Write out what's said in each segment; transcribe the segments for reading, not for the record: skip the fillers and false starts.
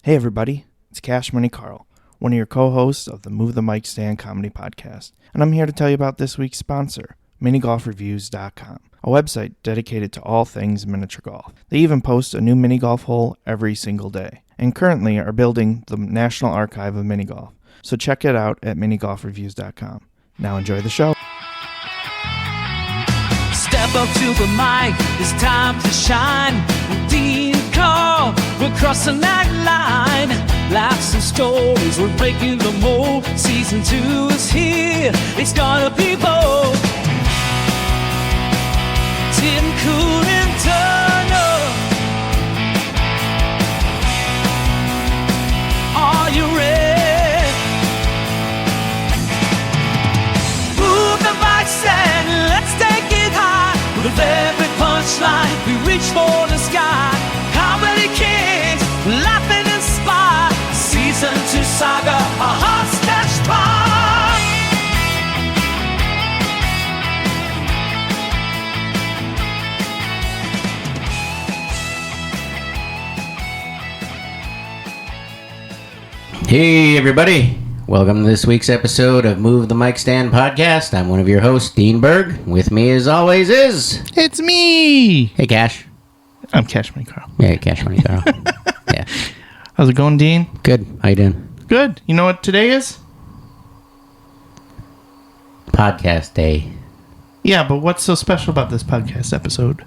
Hey everybody, it's Money Karl, one of your co-hosts of the Move the Mic Stand comedy podcast, and I'm here to tell you about this week's sponsor, minigolfreviews.com, a website dedicated to all things miniature golf. They even post a new mini golf hole every single day, and currently are building the National Archive of Mini Golf, so check it out at minigolfreviews.com. Now enjoy the show. Step up to the mic, it's time to shine. Dean Karl, we're crossing that line. Laughs and stories, we're breaking the mold. Season 2 is here, it's gonna be bold. Tim, cool and Turner, are you ready? Move the mic stand, let's take it high. With every punchline, we reach for the sky. Comedy kings, laugh and inspire. Season 2 saga, a hostage spot. Hey everybody, welcome to this week's episode of Move the Mic Stand podcast. I'm one of your hosts, Dean Berg. With me as always is... It's me! Hey Cash. I'm Money Karl. Yeah, Money Karl. Yeah. How's it going, Dean? Good. How you doing? Good. You know what today is? Podcast day. Yeah, but what's so special about this podcast episode?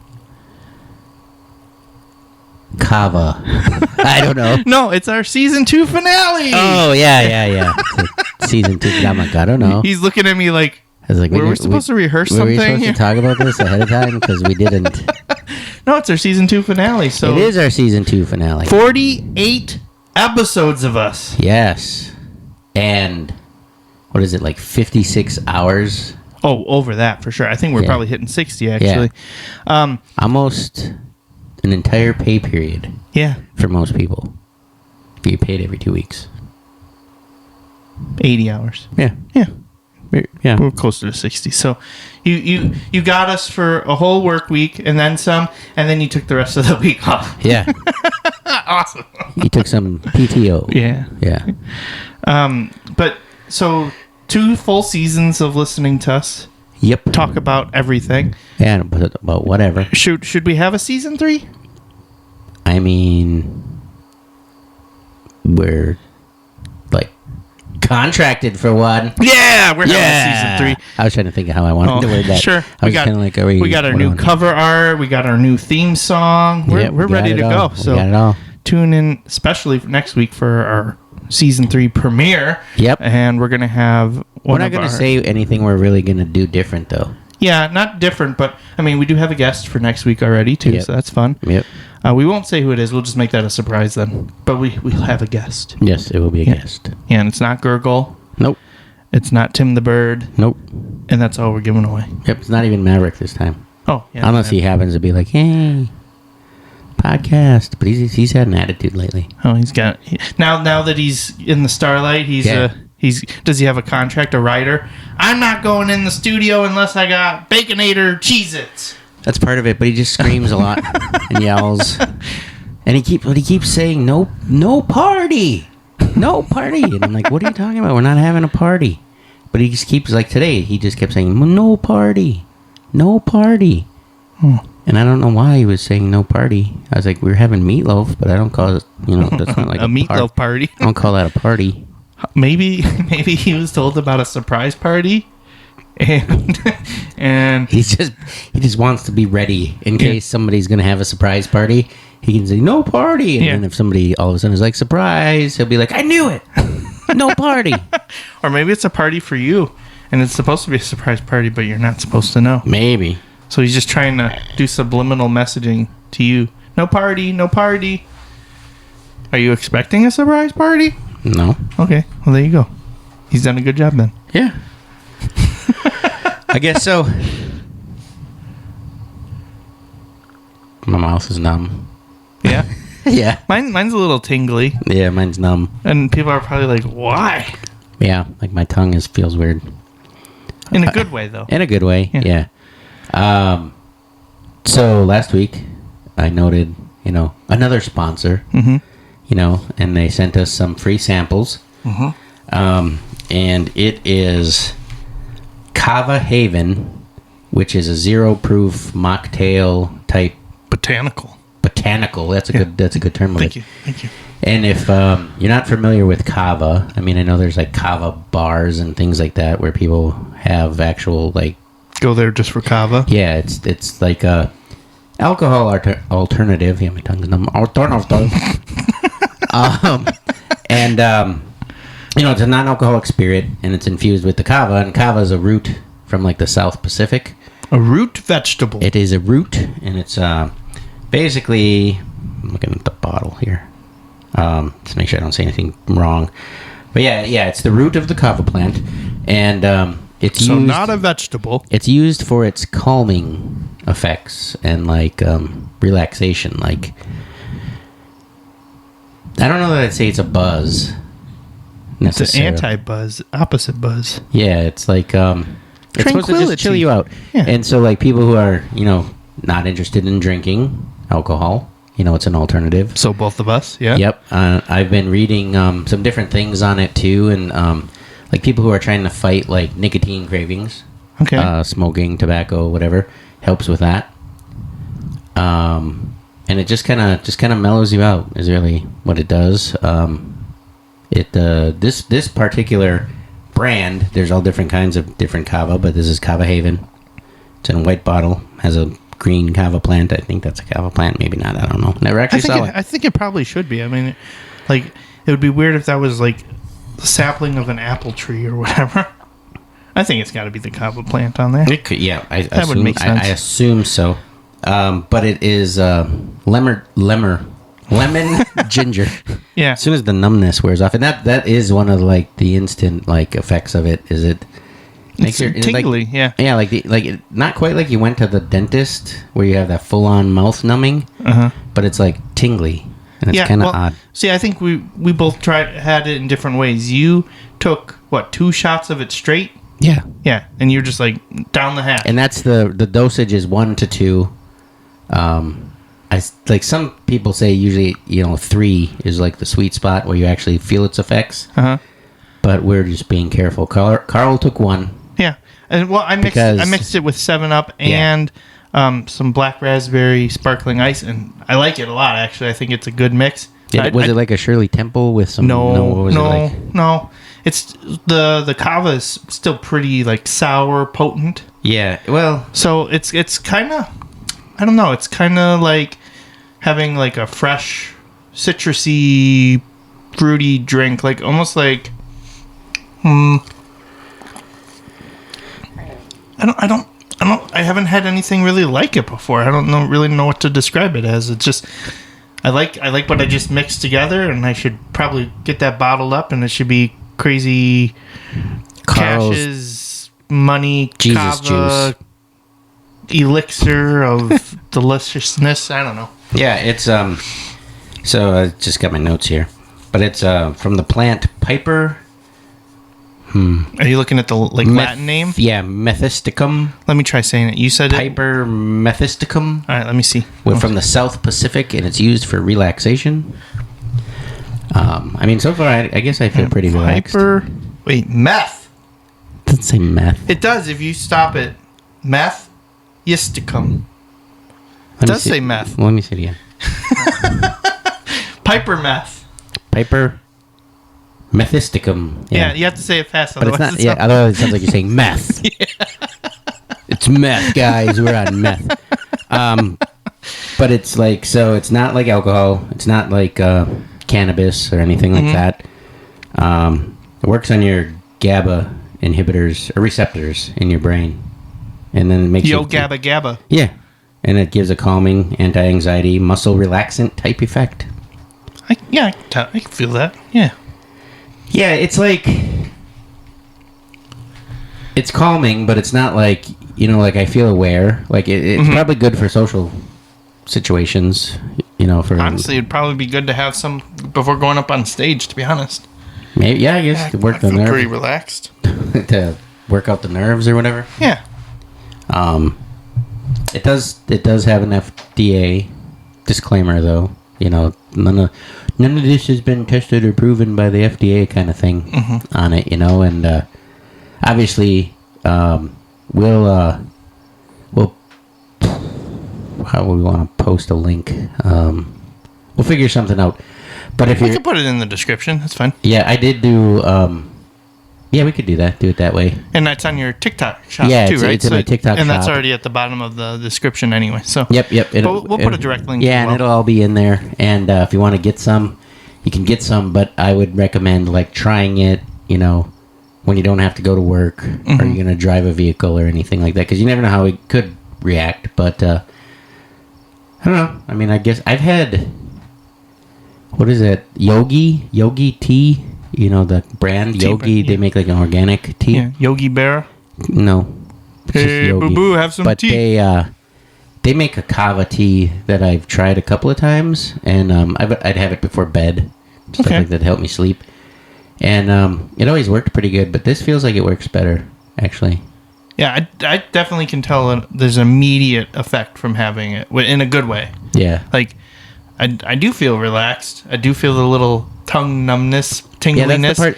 Kava. I don't know. No, it's our season 2 finale! Oh, yeah. Season 2. I'm like, I don't know. He's looking at me like, I was like, were we supposed to rehearse were something? we supposed to talk about this ahead of time? Because we didn't. No, it's our season 2 finale. So It is our season 2 finale. 48 episodes of us. Yes. And what is it, like 56 hours? Oh, over that for sure. I think we're probably hitting 60 actually. Almost an entire pay period Yeah, for most people. You get paid every 2 weeks. 80 hours. Yeah. Yeah, Yeah. we're closer to 60. So you got us for a whole work week and then some, and then you took the rest of the week off. Yeah. Awesome. You took some PTO. Yeah. Yeah. But so 2 full seasons of listening to us Yep. talk about everything. Yeah, about whatever. Should we have a season 3? I mean, we're like contracted for one. Yeah, we're having a season 3. I was trying to think of how I wanted to word that. Sure. I was kind of like, we got our new cover art. We got our new theme song. We're ready to go. So we got it all. Tune in, especially for next week for our season 3 premiere. Yep. And we're gonna have. We're not going to say anything we're really going to do different, though. Yeah, not different, but I mean, we do have a guest for next week already too, Yep. so that's fun. Yep. We won't say who it is. We'll just make that a surprise then. But we'll have a guest. Yes, it will be a guest. Yeah, and it's not Gurgle. Nope. It's not Tim the Bird. Nope. And that's all we're giving away. Yep, it's not even Maverick this time. Oh, yeah. Unless he happens to be like, hey, podcast. But he's had an attitude lately. Oh, he's got now that he's in the Starlight. Does he have a contract, a writer? I'm not going in the studio unless I got Baconator Cheez-Its. That's part of it, but he just screams a lot and yells. And he keeps saying no party. No party. And I'm like, what are you talking about? We're not having a party. But he just keeps, like today, he just kept saying no party. No party. And I don't know why he was saying no party. I was like, we're having meatloaf, but I don't call it, that's not like a meatloaf party. I don't call that a party. Maybe he was told about a surprise party, and he just wants to be ready in case somebody's gonna have a surprise party. He can say no party, and then if somebody all of a sudden is like surprise, he'll be like, I knew it, no party. Or maybe it's a party for you, and it's supposed to be a surprise party, but you're not supposed to know. Maybe. So he's just trying to do subliminal messaging to you. No party, no party. Are you expecting a surprise party? No. Okay, well there you go. He's done a good job then. Yeah. I guess so. My mouth is numb. Yeah? Yeah. Mine's a little tingly. Yeah, mine's numb. And people are probably like, why? Yeah, like my tongue feels weird. In a good way, though. In a good way, yeah. So last week, I noted, another sponsor. Mm-hmm. and they sent us some free samples. And it is Kava Haven, which is a 0 proof mocktail type Botanical. That's a good term. Thank you. And if you're not familiar with kava, I mean, I know there's like kava bars and things like that where people have actual like Go there just for kava. Yeah, it's like a alcohol alternative. Yeah, my tongue's numb. Alternative. It's a non-alcoholic spirit, and it's infused with the kava. And kava is a root from like the South Pacific. A root vegetable. It is a root, and it's basically. I'm looking at the bottle here. To make sure I don't say anything wrong. But yeah, it's the root of the kava plant, and it's so used, not a vegetable. It's used for its calming effects and like relaxation. Like, I don't know that I'd say it's a buzz. It's an anti-buzz, opposite buzz. Yeah, it's like it's supposed to just chill you out. Yeah. And so like people who are not interested in drinking alcohol. It's an alternative. So both of us, yeah. Yep. I've been reading some different things on it too, and like people who are trying to fight like nicotine cravings. Okay. Smoking, tobacco, whatever helps with that. And it just kind of mellows you out. Is really what it does. This particular brand, there's all different kinds of different kava, but this is Kava Haven. It's in a white bottle. Has a green kava plant. I think that's a kava plant. Maybe not. I don't know. Never actually saw it. I think it probably should be. I mean, like, it would be weird if that was like the sapling of an apple tree or whatever. I think it's got to be the kava plant on there. It could, yeah. That would make sense. I assume so. But it is lemon ginger. Yeah. As soon as the numbness wears off, and that is one of like the instant like effects of it. Is it? Makes it tingly, like, yeah. Yeah, not quite like you went to the dentist where you have that full-on mouth numbing, but it's like tingly, and it's kind of odd. See, I think we both had it in different ways. You took, 2 shots of it straight? Yeah. Yeah, and you're just like down the hatch. And that's the dosage is 1 to 2. Like some people say usually, 3 is like the sweet spot where you actually feel its effects. But we're just being careful. Carl took 1. Yeah, and I mixed it with 7-Up and some black raspberry sparkling ice, and I like it a lot. Actually, I think it's a good mix. Was it like a Shirley Temple with some? No. It's the kava is still pretty like sour, potent. Yeah, well, so it's kind of, I don't know. It's kind of like having like a fresh, citrusy, fruity drink, like almost like. I haven't had anything really like it before. I don't really know what to describe it as. It's just, I like what I just mixed together, and I should probably get that bottled up, and it should be crazy Carl's Cash's money Jesus kava juice elixir of deliciousness. I don't know. Yeah, it's so I just got my notes here, but it's from the plant Piper. Are you looking at the Latin name? Yeah, Methisticum. Let me try saying it. You said Piper Methisticum. All right, let me see. We're from the South Pacific, and it's used for relaxation. I mean, so far, I guess I feel pretty relaxed. Meth. It doesn't say meth. It does if you stop it. Methisticum. It does say meth. Let me see it again. Piper meth. Piper Methisticum. Yeah, you have to say it fast. But it's not. Yeah, otherwise it sounds like you're saying meth. It's meth, guys. We're on meth. But it's like, so it's not like alcohol. It's not like cannabis or anything like that. It works on your GABA inhibitors or receptors in your brain, and then it makes GABA. Yeah, and it gives a calming, anti-anxiety, muscle relaxant type effect. I can feel that. Yeah. Yeah, it's like, it's calming, but it's not like, like I feel aware. Like it's probably good for social situations, for... Honestly, it'd probably be good to have some before going up on stage, to be honest. Maybe, yeah, I guess to work the nerves. Pretty relaxed. To work out the nerves or whatever. Yeah. It does have an FDA disclaimer, though, none of this has been tested or proven by the FDA kind of thing on it, and obviously we'll how would we want to post a link? We'll figure something out. But if we can put it in the description, that's fine. Yeah, I did do. Yeah, we could do that. Do it that way. And that's on your TikTok shop too, right? It's in my TikTok shop. And that's already at the bottom of the description anyway. So Yep. We'll put a direct link. Yeah, and it'll all be in there. And if you want to get some, you can get some. But I would recommend trying it. When you don't have to go to work, or you're gonna drive a vehicle or anything like that, because you never know how it could react. But I don't know. I mean, I guess I've had. What is it? Yogi tea. The brand tea Yogi. Yeah. They make an organic tea. Yeah, Yogi Bear. No. Hey, boo boo, have some tea. But they make a kava tea that I've tried a couple of times, and I'd have it before bed, stuff like that to help me sleep, and it always worked pretty good. But this feels like it works better, actually. Yeah, I definitely can tell there's an immediate effect from having it in a good way. Yeah, I do feel relaxed. I do feel the little tongue numbness, tingliness. Yeah,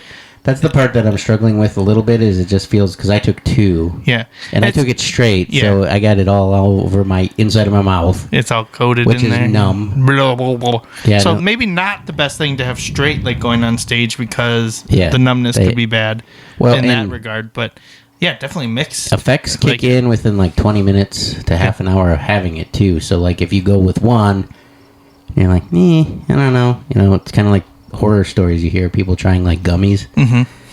that's the part that I'm struggling with a little bit. Is it just feels because I took 2. Yeah, and I took it straight, so I got it all over my inside of my mouth. It's all coated which in there. Which is numb. Blah, blah, blah. Yeah, so maybe not the best thing to have straight going on stage because the numbness could be bad in that regard. But yeah, definitely mixed. Effects kick in within 20 minutes to half an hour of having it too. So if you go with one. You're like, I don't know. It's kind of like horror stories you hear people trying gummies,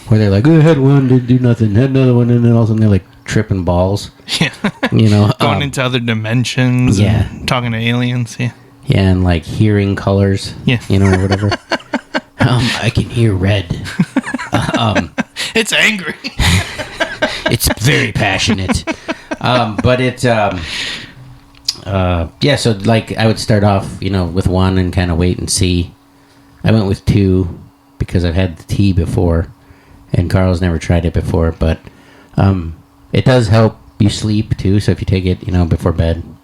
where they're like, I had one, didn't do nothing, had another one, and then all of a sudden they're tripping balls. Yeah. Going into other dimensions. Yeah. And talking to aliens. Yeah. Yeah, and hearing colors. Yeah. Or whatever. I can hear red. It's angry. It's very passionate. But it's so I would start off, with one and kind of wait and see. I went with 2 because I've had the tea before, and Carl's never tried it before. But it does help you sleep too. So if you take it, before bed, and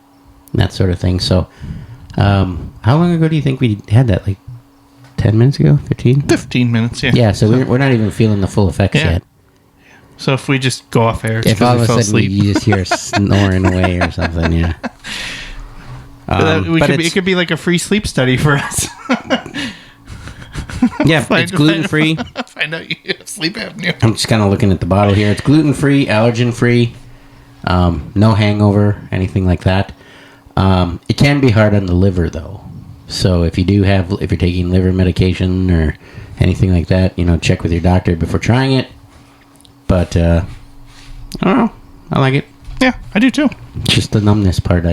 that sort of thing. So, how long ago do you think we had that? 10 minutes ago, 15? 15 minutes. Yeah. Yeah. So we're not even feeling the full effects yet. So if we just go off air, if all of a sudden you just hear snoring away or something, yeah. It could be a free sleep study for us. Yeah, it's gluten-free. Find out you have sleep apnea. I'm just kind of looking at the bottle here. It's gluten-free, allergen-free, no hangover, anything like that. It can be hard on the liver, though. So if you're taking liver medication or anything like that, check with your doctor before trying it. But, I don't know. I like it. Yeah, I do too. Just the numbness part,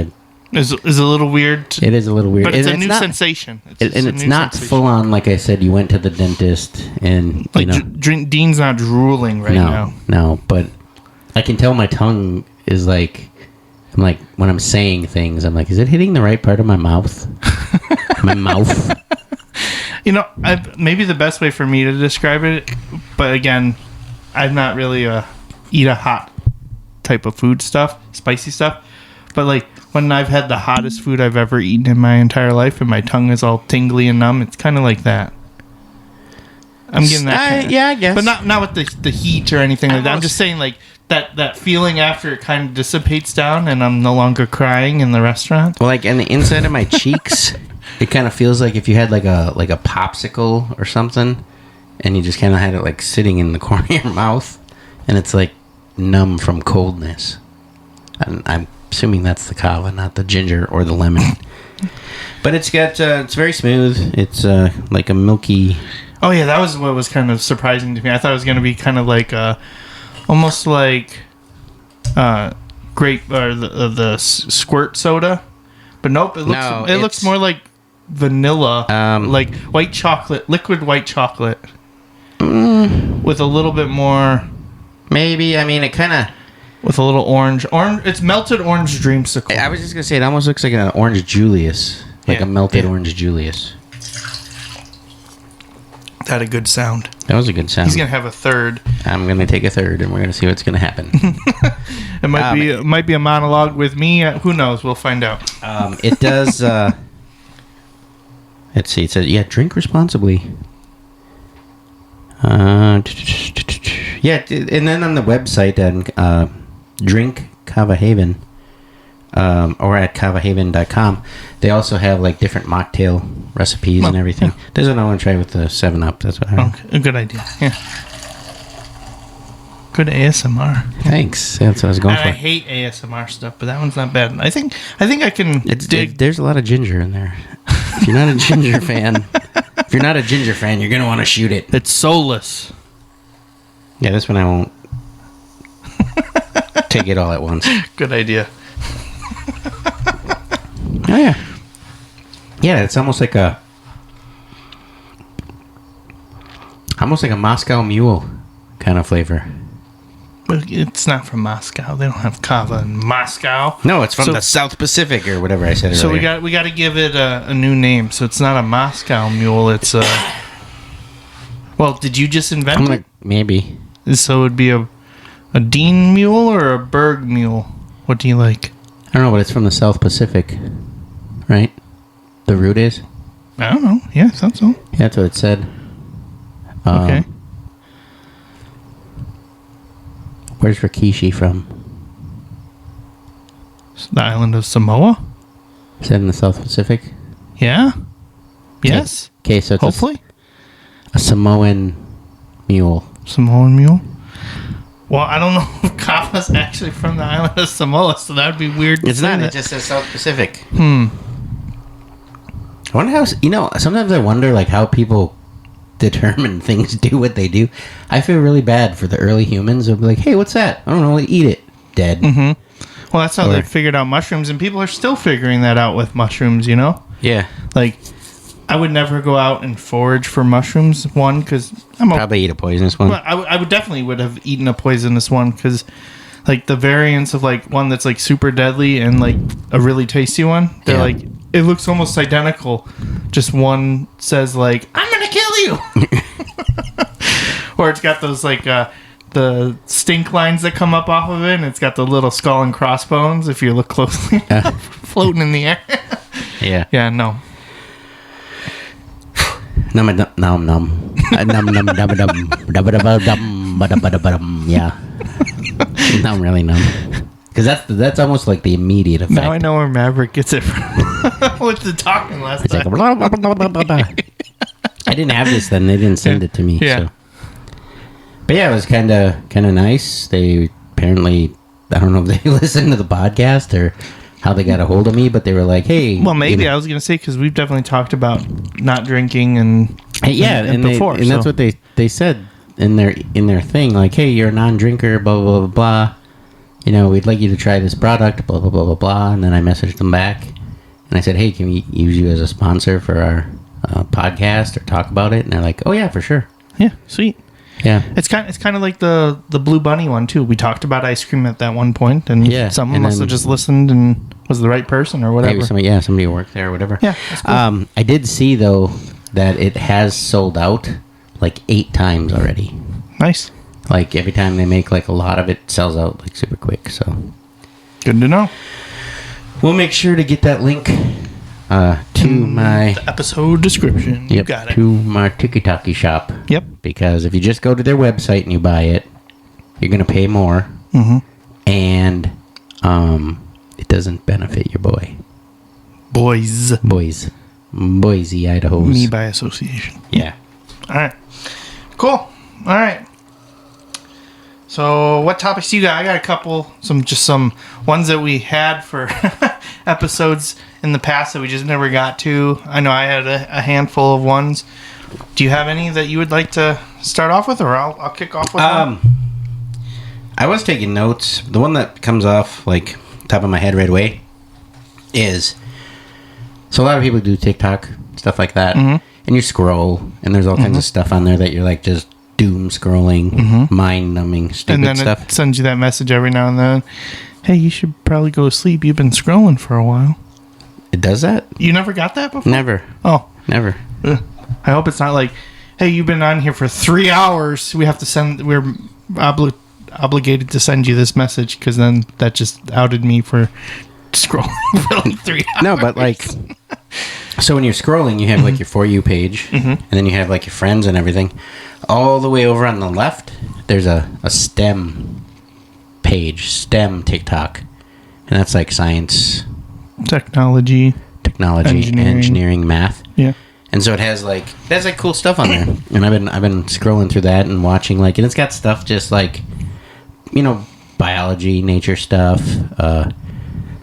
is a little weird. It is a little weird. But it's a new sensation. It's not full on, like I said, you went to the dentist and, Dean's not drooling now. No, but I can tell my tongue is when I'm saying things, I'm is it hitting the right part of my mouth? My mouth? Maybe the best way for me to describe it, but again, I'm not really eat a hot type of food stuff, spicy stuff. But when I've had the hottest food I've ever eaten in my entire life and my tongue is all tingly and numb, it's kind of like that. I'm getting that. Yeah, I guess. But not with the heat or anything like that. I'm just saying that feeling after it kind of dissipates down and I'm no longer crying in the restaurant. Well, in the inside of my cheeks, it kind of feels like if you had a popsicle or something. And you just kind of had it sitting in the corner of your mouth, and it's numb from coldness. And I'm assuming that's the kava, not the ginger or the lemon. But it's got it's very smooth. It's like a milky. Oh yeah, that was what was kind of surprising to me. I thought it was going to be kind of almost like grape or the squirt soda, but nope. It looks more like vanilla, like white chocolate, liquid white chocolate. With a little bit more... Maybe. I mean, it kind of... With a little orange. It's melted orange dreamsicle. I was just going to say, it almost looks like an orange Julius. A melted orange Julius. That had a good sound. That was a good sound. He's going to have a third. I'm going to take a third, and we're going to see what's going to happen. It might be a monologue with me. Who knows? We'll find out. It does... Let's see. It says, drink responsibly. Yeah, and then on the website, drink Kava Haven, or at kavahaven.com, they also have like different mocktail recipes and everything. Yeah. There's what I want to try with the 7-Up. That's what I want. Okay, a good idea. Yeah. Good ASMR. Thanks. That's what I was going for. I hate ASMR stuff, but that one's not bad. I think I can dig. There's a lot of ginger in there. If you're not a ginger fan, you're gonna want to shoot it. It's soulless. Yeah, this one I won't take it all at once. Good idea. Oh yeah. Yeah, it's almost like a Moscow Mule kind of flavor. But it's not from Moscow. They don't have kava in Moscow. No, it's from the South Pacific or whatever I said earlier. So we got to give it a new name. So it's not a Moscow Mule. It's a. Well, did you just invent it? Maybe. So it would be a Dean Mule or a Berg Mule. What do you like? I don't know, but it's from the South Pacific, right? The root is. I don't know. Yeah, sounds so. Yeah, that's what it said. Okay. Where's Rikishi from? It's the island of Samoa? Is that in the South Pacific? Yeah. Yes. Okay, so it's hopefully a Samoan mule. Samoan mule? Well, I don't know if Kava's actually from the island of Samoa, so that would be weird. It's not. It just says South Pacific. I wonder how... sometimes I wonder, like, how people determine things do what they do. I feel really bad for the early humans. They'll be like, hey, what's that? I don't know. Eat it. Dead. Mm-hmm. Well, that's how they figured out mushrooms, and people are still figuring that out with mushrooms, you know? Yeah. Like, I would never go out and forage for mushrooms, one, because I'm... Probably eat a poisonous one. Well, I would definitely would have eaten a poisonous one, because, like, the variants of, like, one that's, like, super deadly and, like, a really tasty one, they're, like... It looks almost identical. Just one says, like, I'm going to kill you. Or it's got those, like, the stink lines that come up off of it, and it's got the little skull and crossbones, if you look closely enough, floating in the air. Yeah. Yeah, no. Nom nom nom nom nom nom nom. Yeah. Not really numb. Because that's almost like the immediate effect. Now I know where Maverick gets it from. With the talking last time. Like, I didn't have this then. They didn't send it to me. Yeah. So. But yeah, it was kind of nice. They apparently, I don't know if they listened to the podcast or how they got a hold of me, but they were like, hey. Well, maybe. I was going to say, because we've definitely talked about not drinking and before. And that's what they said in their thing. Like, hey, you're a non-drinker, blah, blah, blah, blah. You know, we'd like you to try this product, blah, blah, blah, blah, blah. And then I messaged them back. And I said, hey, can we use you as a sponsor for our podcast or talk about it? And they're like, oh, yeah, for sure. Yeah, sweet. Yeah. It's kind of like the Blue Bunny one, too. We talked about ice cream at that one point, and someone must have just listened and was the right person or whatever. Maybe somebody worked there or whatever. Yeah, that's cool. I did see, though, that it has sold out like 8 times already. Nice. Like, every time they make, like, a lot of it sells out, like, super quick, so. Good to know. We'll make sure to get that link to my... The episode description. Yep, you got it. to my Tiki-Taki shop. Yep. Because if you just go to their website and you buy it, you're going to pay more. Mm-hmm. And it doesn't benefit your boy. Boise, Idaho. Me by association. Yeah. All right. Cool. All right. So, what topics do you got? I got a couple, some ones that we had for episodes in the past that we just never got to. I know I had a handful of ones. Do you have any that you would like to start off with, or I'll kick off with one? I was taking notes. The one that comes off, like, top of my head right away is, so a lot of people do TikTok, stuff like that, and you scroll, and there's all kinds of stuff on there that you're, like, just doom scrolling, mind-numbing, stupid and then stuff. It sends you that message every now and then. Hey, you should probably go to sleep. You've been scrolling for a while. It does that? You never got that before? Never. Oh. Never. I hope it's not like, hey, you've been on here for 3 hours. We're obligated to send you this message, because then that just outed me for scrolling for like 3 hours. No, but like, So when you're scrolling, you have like your For You page, and then you have like your friends and everything. All the way over on the left, there's a STEM page, STEM TikTok, and that's like science, Technology, engineering, math. Yeah. And so it has like cool stuff on there, and I've been scrolling through that and watching and it's got stuff just like, biology, nature stuff.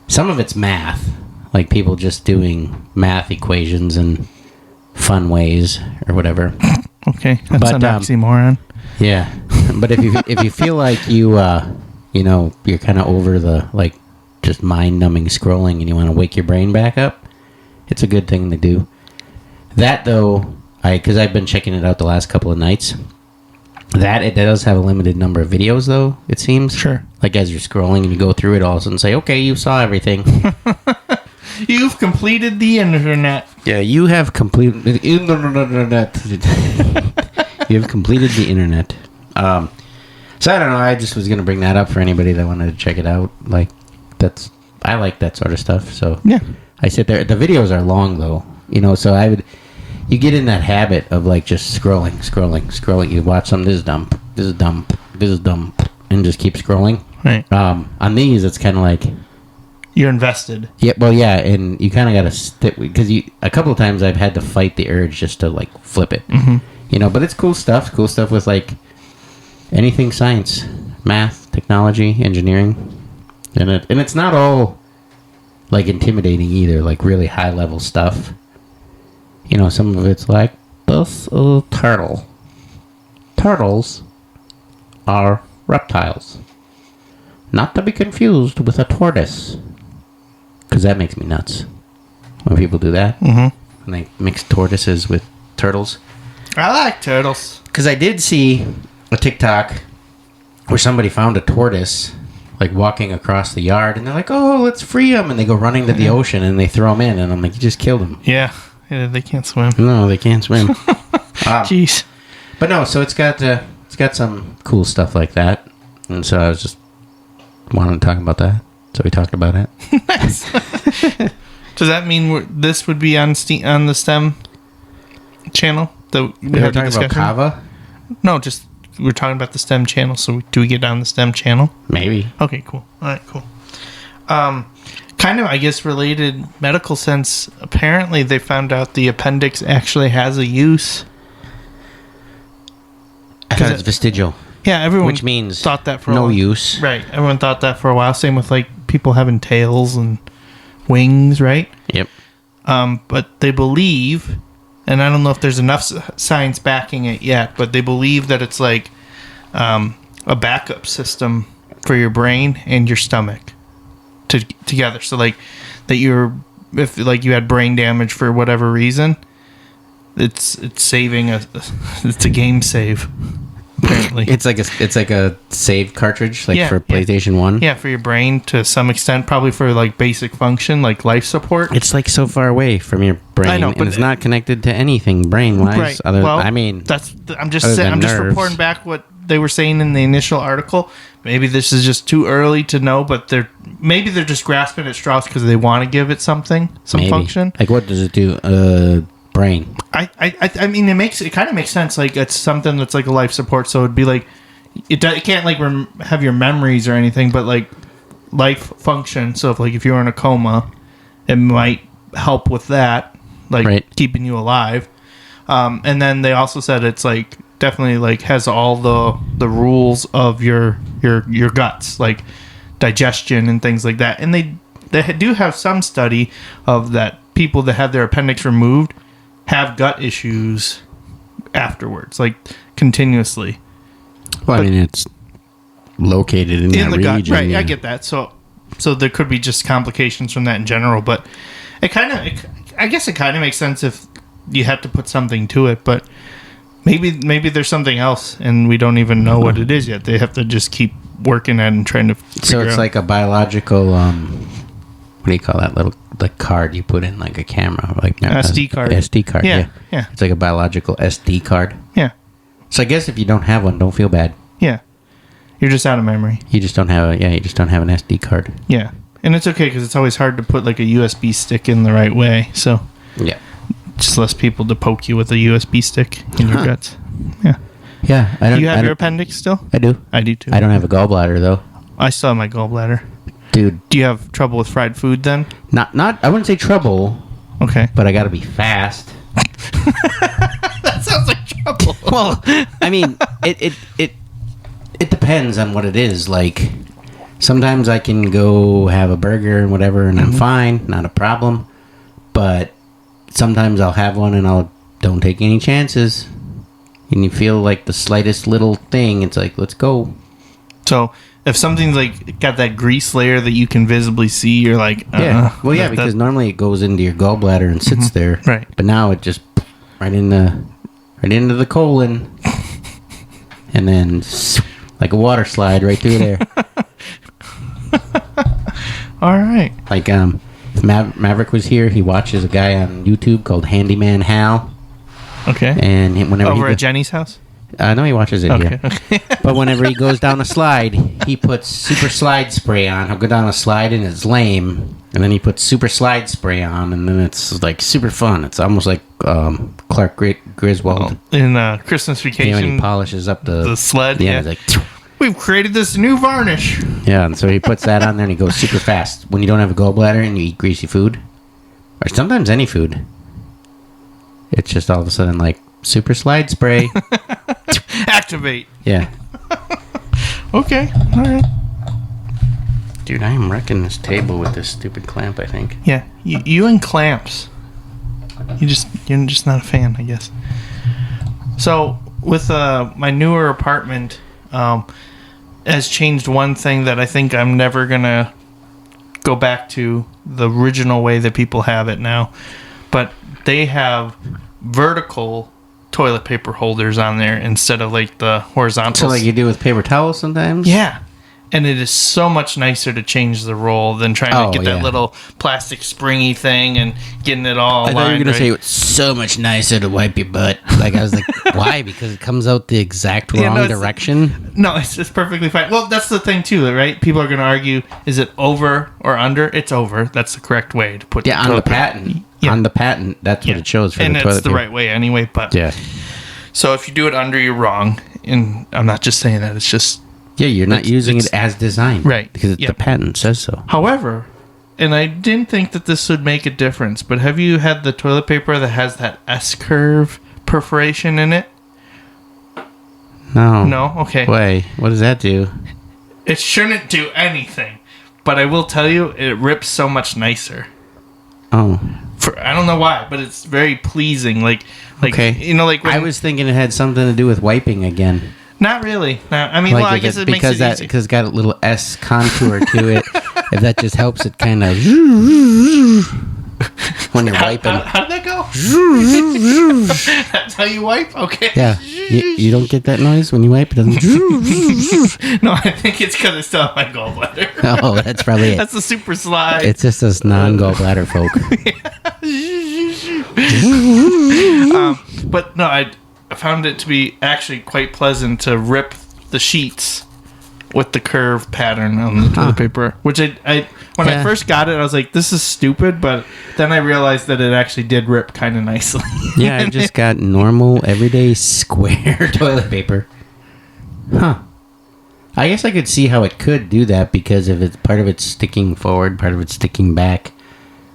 Some of it's math, like people just doing math equations in fun ways or whatever. Okay, that's an oxymoron. Yeah, but if you feel like you're kind of over the just mind-numbing scrolling and you want to wake your brain back up, it's a good thing to do. That though, because I've been checking it out the last couple of nights. That it does have a limited number of videos though. It seems. Sure. Like as you're scrolling and you go through it all of a sudden say, okay, you saw everything. You've completed the internet. Yeah, you have completed the internet. You have completed the internet. So I don't know. I just was gonna bring that up for anybody that wanted to check it out. I like that sort of stuff. So yeah, I sit there. The videos are long though. So you get in that habit of just scrolling. You watch something. This is dumb, and just keep scrolling. Right. On these, it's kind of like you're invested. Yeah. Well, yeah, and you kind of got to stick because a couple of times I've had to fight the urge just to flip it. Mm-hmm. But it's cool stuff. Cool stuff with anything science, math, technology, engineering, and it's not all intimidating either. Really high level stuff. Some of it's like this turtle. Turtles are reptiles. Not to be confused with a tortoise. Because that makes me nuts. When people do that. Mm-hmm. When they mix tortoises with turtles. I like turtles. Because I did see a TikTok where somebody found a tortoise walking across the yard. And they're like, oh, let's free him. And they go running to the ocean and they throw him in. And I'm like, you just killed him. Yeah. Yeah, they can't swim. No, they can't swim. Jeez. But no, so it's got some cool stuff like that, and so I was just wanting to talk about that. So we talked about it. Nice. Does that mean this would be on the STEM channel? That we were talking about Kava? No, just we're talking about the STEM channel. So do we get on the STEM channel? Maybe. Okay, cool. All right, cool. Kind of, I guess, related medical sense. Apparently, they found out the appendix actually has a use. I thought it's vestigial. Yeah, everyone which means thought that for no a while. use. Right, everyone thought that for a while. Same with people having tails and wings, right? Yep. But they believe, and I don't know if there's enough science backing it yet, but they believe that it's a backup system for your brain and your stomach. Together, so that if you had brain damage for whatever reason, it's saving it's a game save. Apparently, it's like a save cartridge for PlayStation 1. Yeah, for your brain to some extent, probably for basic function like life support. It's so far away from your brain, I know, and it's not connected to anything brain wise. Right. I'm just nerves. reporting back what they were saying in the initial article. Maybe this is just too early to know, but they're just grasping at straws because they want to give it some function. What does it do? Brain. I mean, it kind of makes sense. It's something that's a life support. So it'd be it can't have your memories or anything, but life function. So if you were in a coma, it might help with that, keeping you alive. And then they also said it's definitely has all the rules of your guts, digestion and things like that. And they do have some study of that people that have their appendix removed have gut issues afterwards, continuously. Well, I mean, it's located in that the region, gut, right? yeah. I get that. So there could be just complications from that in general, but I guess it kind of makes sense if you have to put something to it, but maybe there's something else and we don't even know what it is yet. They have to just keep working at it and trying to figure it's out. like a biological what do you call that little card you put in a camera, SD card. SD card. Yeah. It's like a biological SD card. Yeah. So I guess if you don't have one, don't feel bad. Yeah. You're just out of memory. You just don't have an SD card. Yeah. And it's okay because it's always hard to put a USB stick in the right way. So yeah. just less people to poke you with a USB stick in your guts. Yeah. Yeah. Do you have your appendix still? I do. I do too. I don't have a gallbladder though. I still have my gallbladder. Dude. Do you have trouble with fried food then? Not. I wouldn't say trouble. Okay. But I got to be fast. That sounds like trouble. Well, I mean, it depends on what it is. Like, sometimes I can go have a burger and whatever, and I'm fine, not a problem. But sometimes I'll have one and don't take any chances. And you feel like the slightest little thing, it's like, let's go. So if something's like got that grease layer that you can visibly see, you're like, yeah. Well, yeah, because normally it goes into your gallbladder and sits there. Right. But now it just right into the colon, and then like a water slide right through there. All right. Like if Maverick was here, he watches a guy on YouTube called Handyman Hal. Okay. And whenever over at Jenny's house. No, he watches it here. Okay. But whenever he goes down a slide, he puts super slide spray on. He'll go down a slide and it's lame, and then he puts super slide spray on, and then it's like super fun. It's almost like Clark Griswold in Christmas Vacation. When he polishes up the sled. Yeah, it's like. We've created this new varnish. Yeah, and so he puts that on there and he goes super fast. When you don't have a gallbladder and you eat greasy food, or sometimes any food, it's just all of a sudden like super slide spray. Activate. Yeah. Okay. All right. Dude, I am wrecking this table with this stupid clamp, I think. Yeah. You and clamps. You're just not a fan, I guess. So with my newer apartment, has changed one thing that I think I'm never gonna go back to the original way that people have it now. But they have vertical toilet paper holders on there instead of like the horizontal. So like you do with paper towels sometimes? Yeah. And it is so much nicer to change the roll than trying to get that little plastic springy thing and getting it all I thought you were going right. to say it's so much nicer to wipe your butt. Like I was like, why? Because it comes out the exact wrong direction? No, it's perfectly fine. Well, that's the thing too, right? People are going to argue, is it over or under? It's over. That's the correct way to put it. Yeah, on the patent. Yeah. On the patent, that's what it shows for and the toilet it's the paper. right way anyway. But yeah. So if you do it under, you're wrong. And I'm not just saying that. It's just... Yeah, you're not using it as designed. Right. Because the patent says so. However, and I didn't think that this would make a difference, but have you had the toilet paper that has that S-curve perforation in it? No. No? Okay. Wait, what does that do? It shouldn't do anything, but I will tell you, it rips so much nicer. Oh. I don't know why, but it's very pleasing. Like okay. You know, like when, I was thinking it had something to do with wiping again. Not really. No, I mean, like well, I guess it makes it easy. Because it's got a little S contour to it. If that just helps it kind of when you're wiping. How did that go? That's how you wipe? Okay. Yeah. You don't get that noise when you wipe? It doesn't. No, I think it's because I still have my gallbladder. Oh, that's probably it. That's the super slide. It's just us non-gallbladder folk. But no, I found it to be actually quite pleasant to rip the sheets with the curve pattern on the toilet paper. Which I first got it, I was like, this is stupid, but then I realized that it actually did rip kind of nicely. Yeah, I just got normal, everyday, square toilet paper. Huh. I guess I could see how it could do that, because if it's part of it's sticking forward, part of it's sticking back,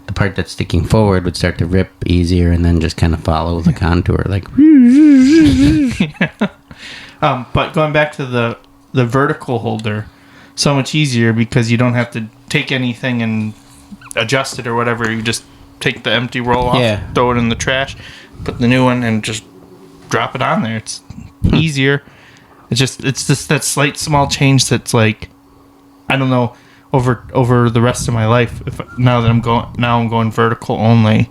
the part that's sticking forward would start to rip easier and then just kind of follow the contour. Like... But going back to the vertical holder, so much easier because you don't have to take anything and adjust it or whatever. You just take the empty roll off, throw it in the trash, put the new one, and just drop it on there. It's easier. It's just that slight small change that's like, I don't know, over the rest of my life. Now I'm going vertical only.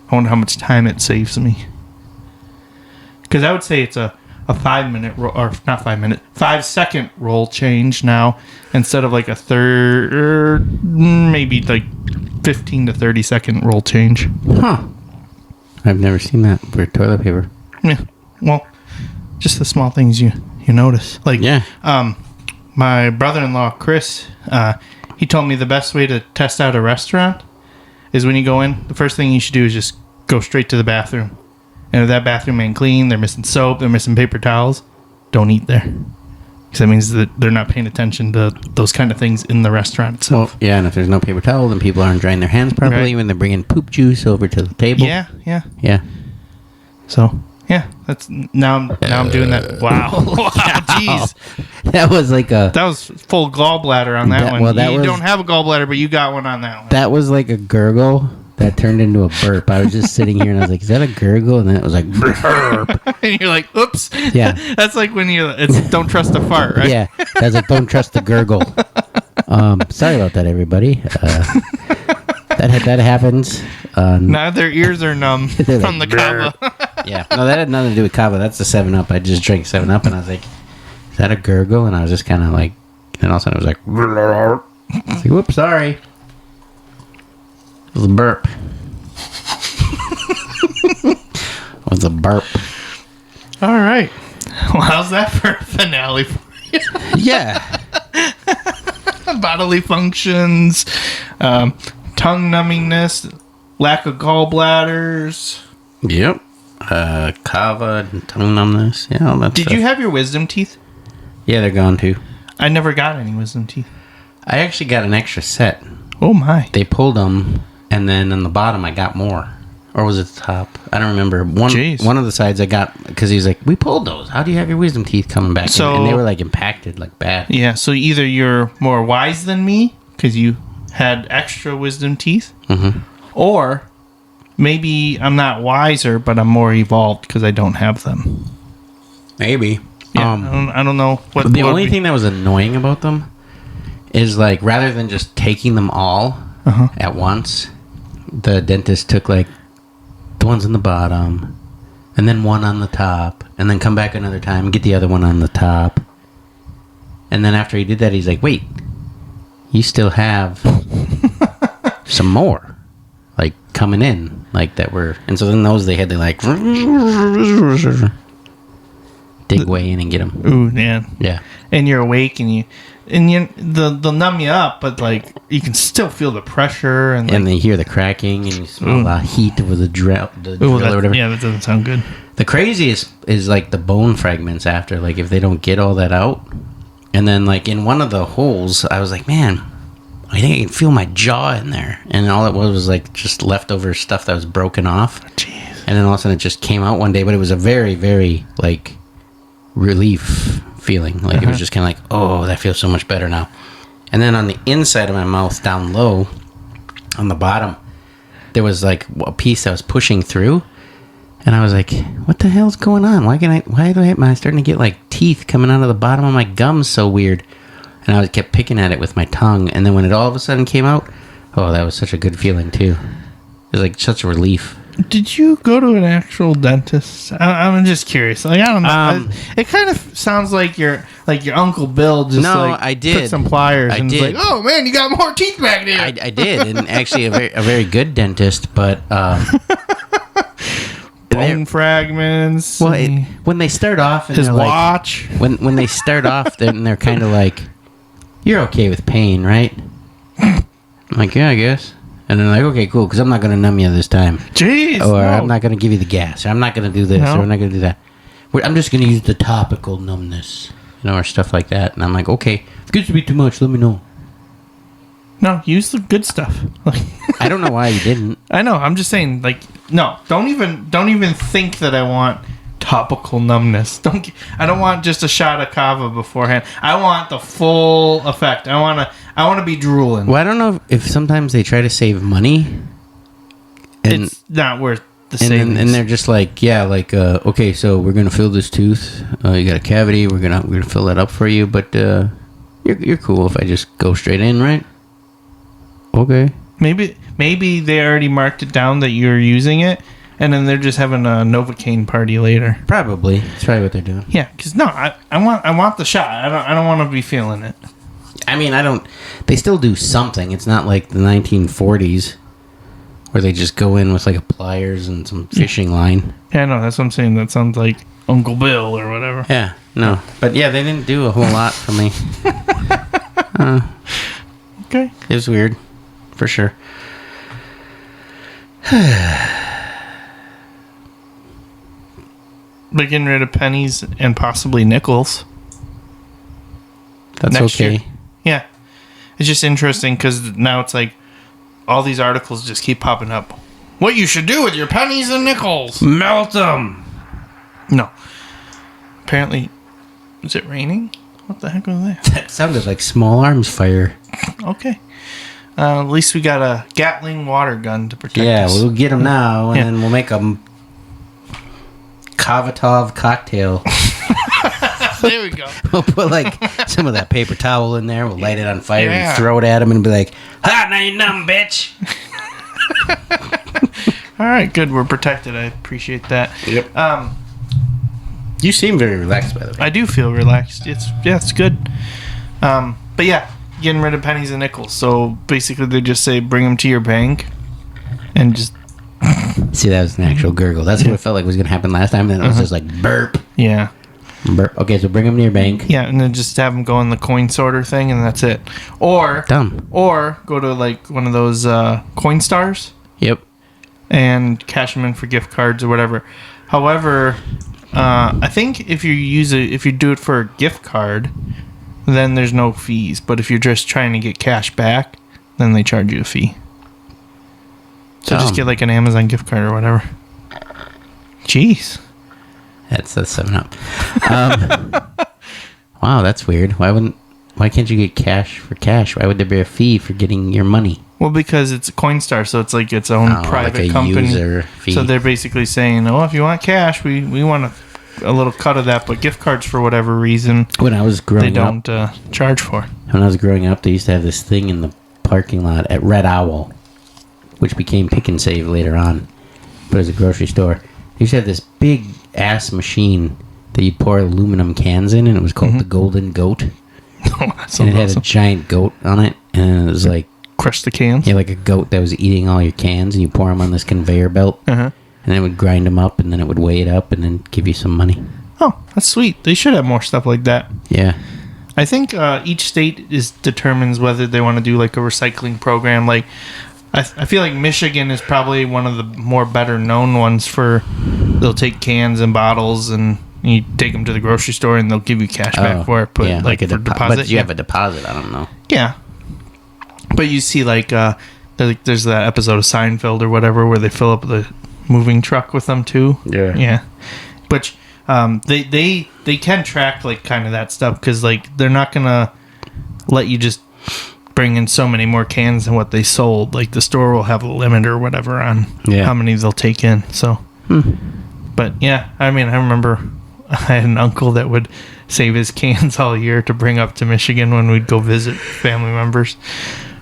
I wonder how much time it saves me. Because I would say it's a 5 minute or not 5 minute, 5 second roll change now instead of like a third, maybe like 15 to 30 second roll change. Huh. I've never seen that for toilet paper. Yeah. Well, just the small things you notice. Like, my brother-in-law, Chris, he told me the best way to test out a restaurant is when you go in, the first thing you should do is just go straight to the bathroom. And if that bathroom ain't clean, they're missing soap, they're missing paper towels, don't eat there. Because that means that they're not paying attention to those kind of things in the restaurant itself. Well, yeah, and if there's no paper towel, then people aren't drying their hands properly when they're bringing poop juice over to the table. Yeah. Yeah. So, yeah, that's now I'm doing that. Wow. Wow, jeez. That was like That was full gallbladder on that one. Well, that you was, don't have a gallbladder, but you got one on that one. That was like a gurgle that turned into a burp. I was just sitting here and I was like, is that a gurgle? And then it was like, burp. And you're like, oops. Yeah. That's like when it's don't trust a fart, right? Yeah. I was like, don't trust the gurgle. Sorry about that, everybody. That happens. Now their ears are numb from the Kava. Yeah. No, that had nothing to do with Kava. That's the 7-Up. I just drank 7-Up and I was like, is that a gurgle? And I was just kind of like, and all of a sudden it was like, I was like, whoops, sorry. It was a burp. It was a burp. All right. Well, how's that for a finale for you? Yeah. Bodily functions, tongue numbingness, lack of gallbladders. Yep. Kava, tongue numbness. Yeah, all that Did stuff. you have your wisdom teeth? Yeah, they're gone too. I never got any wisdom teeth. I actually got an extra set. Oh, my. They pulled them, and then on the bottom I got more. Or was it the top? I don't remember. One of the sides I got, because he's like, we pulled those. How do you have your wisdom teeth coming back? So, and they were like impacted, like bad. Yeah, so either you're more wise than me, because you had extra wisdom teeth, or maybe I'm not wiser, but I'm more evolved because I don't have them. Maybe. Yeah, I don't know. What the only thing that was annoying about them is, like, rather than just taking them all at once, the dentist took, like, the ones on the bottom, and then one on the top, and then come back another time and get the other one on the top. And then after he did that, he's like, wait, you still have some more, like, coming in, like, that were... And so then those, they had to, like... dig way in and get them. Ooh, man. Yeah. And you're awake, and they'll numb you up, but, like, you can still feel the pressure. And they hear the cracking, and you smell the heat of the drill or whatever. Yeah, that doesn't sound good. The craziest is, like, the bone fragments after, like, if they don't get all that out. And then, like, in one of the holes, I was like, man, I think I can feel my jaw in there. And all it was, like, just leftover stuff that was broken off. Jeez. And then all of a sudden it just came out one day, but it was a very, very, like, relief feeling. Like, it was just kind of like, oh, that feels so much better now. And then on the inside of my mouth, down low, on the bottom, there was, like, a piece that was pushing through. And I was like, what the hell's going on? Why am I starting to get, like, teeth coming out of the bottom of my gums so weird? And I kept picking at it with my tongue. And then when it all of a sudden came out, oh, that was such a good feeling, too. It was, like, such a relief. Did you go to an actual dentist? I'm just curious. Like, I don't know. It kind of sounds like your Uncle Bill just I did. took some pliers I and did. was like, oh man, you got more teeth back there. I did, and actually a very good dentist, but bone fragments. Well, when they start off, and his they're watch. Like, when they start off, then they're kind of like, "You're okay with pain, right?" I'm like, "Yeah, I guess." And they're like, "Okay, cool, because I'm not going to numb you this time." Jeez. Or I'm not going to give you the gas. Or I'm not going to do this. No. Or I'm not going to do that. I'm just going to use the topical numbness, or stuff like that. And I'm like, okay, if it gets to be too much, let me know. No, use the good stuff. I don't know why you didn't. I know. I'm just saying, like, no, don't even think that I want topical numbness. I don't want just a shot of Kava beforehand. I want the full effect. I want to be drooling. Well, I don't know if sometimes they try to save money. And, it's not worth the savings. And they're just like, yeah, like, okay, so we're gonna fill this tooth. You got a cavity. We're gonna fill that up for you. But you're cool if I just go straight in, right? Okay. Maybe they already marked it down that you're using it, and then they're just having a Novocaine party later. Probably. That's probably what they're doing. Yeah, because no, I want the shot. I don't want to be feeling it. I mean, they still do something. It's not like the 1940s where they just go in with like a pliers and some fishing line. Yeah, no, that's what I'm saying. That sounds like Uncle Bill or whatever. Yeah, no. But yeah, they didn't do a whole lot for me. Okay. It was weird. For sure. They're getting rid of pennies and possibly nickels. That's next okay. year. Yeah. It's just interesting because now it's like all these articles just keep popping up. What you should do with your pennies and nickels. Melt them. No. Apparently, is it raining? What the heck was that? That sounded like small arms fire. Okay. At least we got a Gatling water gun to protect us. We'll get them now, and then we'll make a Kava cocktail. There we go. We'll put like some of that paper towel in there. We'll light it on fire Yeah. and throw it at him and be like, "Ha, now you numb, bitch." All right, good. We're protected. I appreciate that. Yep. You seem very relaxed, by the way. I do feel relaxed. It's good. But yeah, getting rid of pennies and nickels. So basically, they just say bring them to your bank, and just See, that was an actual gurgle. That's what it felt like was going to happen last time. And then it was just like burp. yeah, Burp. Okay, so bring them to your bank. yeah, and then just have them go in the coin sorter thing, and that's it. Or Dumb. Or go to like one of those coin stars Yep. and cash them in for gift cards or whatever. However, I think if you do it for a gift card, then there's no fees. But if you're just trying to get cash back, then they charge you a fee. So just get like an Amazon gift card or whatever. Jeez. That's 7-Up. Wow, that's weird. Why can't you get cash for cash? Why would there be a fee for getting your money? Well, because it's a Coinstar, so it's like its own private like a company. user fee. So they're basically saying, "Oh, if you want cash, we want a little cut of that, but gift cards for whatever reason When I was they growing up, don't charge for." When I was growing up, they used to have this thing in the parking lot at Red Owl, which became Pick and Save later on, but it was a grocery store. They used to have this big ass machine that you'd pour aluminum cans in, and it was called the Golden Goat. And it had a giant goat on it, and it was like Crush the cans. yeah, like a goat that was eating all your cans, and you pour them on this conveyor belt, Uh-huh. and it would grind them up, and then it would weigh it up, and then give you some money. Oh, that's sweet. They should have more stuff like that. Yeah. I think each state determines whether they want to do like a recycling program. Like, I feel like Michigan is probably one of the more better known ones for they'll take cans and bottles and you take them to the grocery store and they'll give you cash back for it. But yeah, like a for deposit, But you have a deposit, I don't know. yeah. But you see like there's that episode of Seinfeld or whatever where they fill up the moving truck with them too. Yeah. But they can track like kind of that stuff because like they're not gonna let you just bring in so many more cans than what they sold. Like the store will have a limit or whatever on how many they'll take in. So, but yeah, I mean, I remember I had an uncle that would save his cans all year to bring up to Michigan when we'd go visit family members.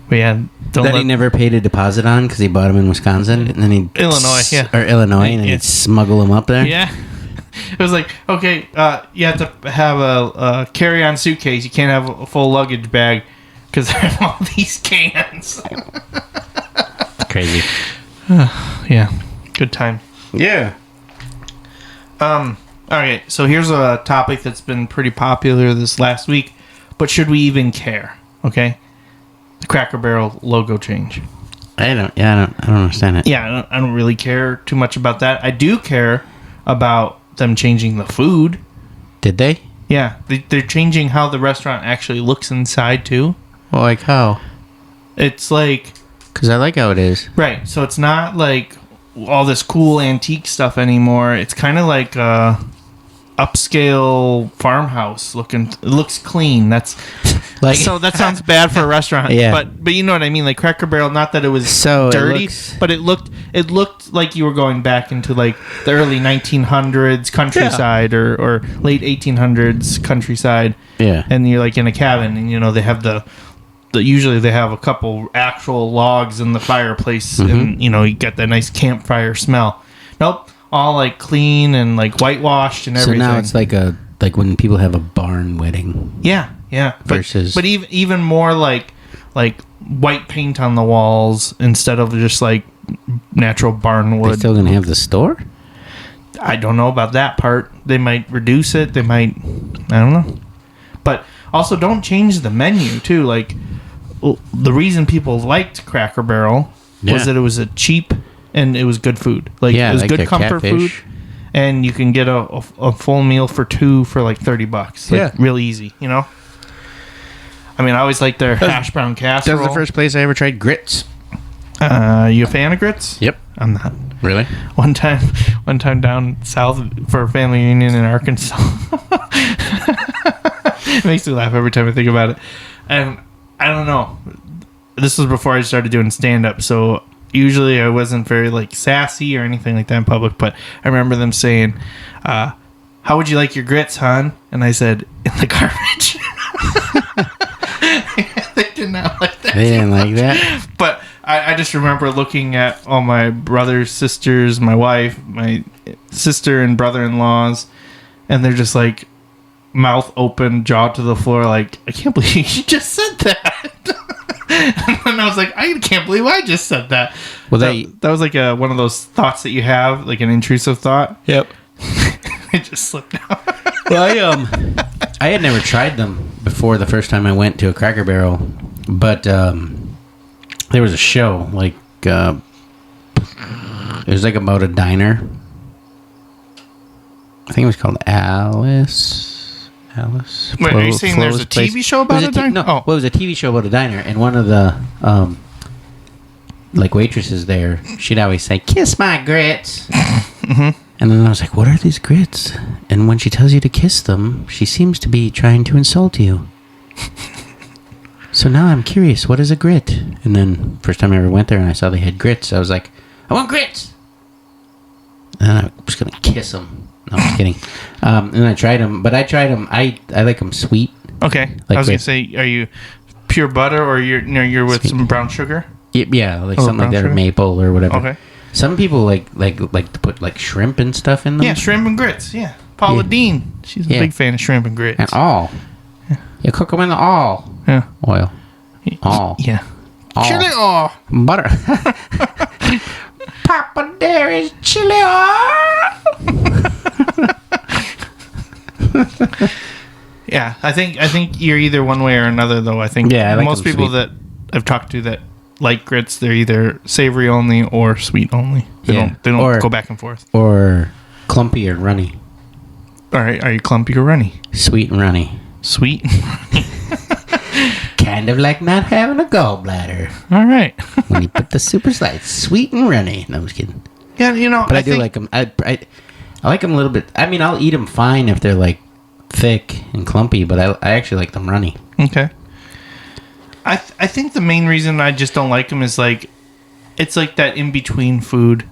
But yeah, He never paid a deposit on because he bought them in Wisconsin, and then he Illinois, yeah, or Illinois, and then he'd smuggle them up there. Yeah. It was like, okay, you have to have a carry-on suitcase. You can't have a full luggage bag because there are all these cans. Crazy. Yeah, good time. Yeah. Okay, so here's a topic that's been pretty popular this last week, but should we even care? Okay, the Cracker Barrel logo change. I don't understand it. Yeah, I don't really care too much about that. I do care about them changing the food. Did they? Yeah, they're changing how the restaurant actually looks inside too. Well, like how? It's like Because I like how it is. right, so it's not like all this cool antique stuff anymore. It's kind of like upscale farmhouse looking. It looks clean. That's Like so that sounds bad for a restaurant. Yeah. But you know what I mean. Like Cracker Barrel, not that it was So it dirty, looks- but it looked like you were going back into like the early 1900s countryside or late 1800s countryside. Yeah. And you're like in a cabin, and you know they have usually they have a couple actual logs in the fireplace, and you know you get that nice campfire smell. Nope, all like clean and like whitewashed and everything. So now it's like when people have a barn wedding. yeah. Versus- but even more like white paint on the walls instead of just like natural barn They're wood. still gonna have the store. I don't know about that part. They might reduce it. They might. I don't know. But also, don't change the menu too. Like the reason people liked Cracker Barrel was Yeah. that it was a cheap and it was good food. Like Yeah, it was like good their comfort catfish. food, and you can get a full meal for two for like $30. Like, Yeah. real easy, you know. I mean, I always like their hash brown casserole. That was the first place I ever tried grits. You a fan of grits? Yep. I'm not. Really? One time down south for a family reunion in Arkansas. It makes me laugh every time I think about it. And I don't know. This was before I started doing stand-up, so usually I wasn't very like sassy or anything like that in public, but I remember them saying, how would you like your grits, hon? And I said, in the garbage. They did not like that. They didn't like that. But I just remember looking at all my brothers, sisters, my wife, my sister and brother-in-laws, and they're just like mouth open, jaw to the floor, like, I can't believe you just said that. And I was like, I can't believe I just said that. Well, that was like one of those thoughts that you have, like an intrusive thought. Yep. It just slipped out. Well, I had never tried them before the first time I went to a Cracker Barrel, but there was a show like it was like about a diner. I think it was called Alice. Wait, are you saying there's a TV show about a diner? No, well, it was a TV show about a diner, and one of the like waitresses there, she'd always say, "Kiss my grits." Mm-hmm. And then I was like, what are these grits? And when she tells you to kiss them, she seems to be trying to insult you. So now I'm curious, what is a grit? And then first time I ever went there and I saw they had grits, I was like, I want grits! And I was going to kiss them. No, I'm just kidding. And I tried them, but I like them sweet. Okay. Like I was going to say, are you pure butter or you're with sweet. Some brown sugar? Yeah, like something like that, sugar? or maple or whatever. Okay. Some people like to put like shrimp and stuff in them. Yeah, shrimp and grits. Yeah. Paula Dean. She's a big fan of shrimp and grits. And all. Yeah. You cook them in the all. Yeah. Oil. All. Yeah. All. Chili oil. Butter. Papa, there is chili oil. Yeah, I think you're either one way or another, though. I think I like most them people sweet. that I've talked to that like grits, they're either savory only or sweet only. They don't Or- go back and forth. Or clumpy or runny. All right, are you clumpy or runny? Sweet and runny. Sweet. Kind of like not having a gallbladder. All right. When you put the super slice. Sweet and runny. No, I'm just kidding. Yeah, But I do like them. I like them a little bit. I mean, I'll eat them fine if they're like thick and clumpy, but I actually like them runny. Okay. I think the main reason I just don't like them is like it's like that in between food,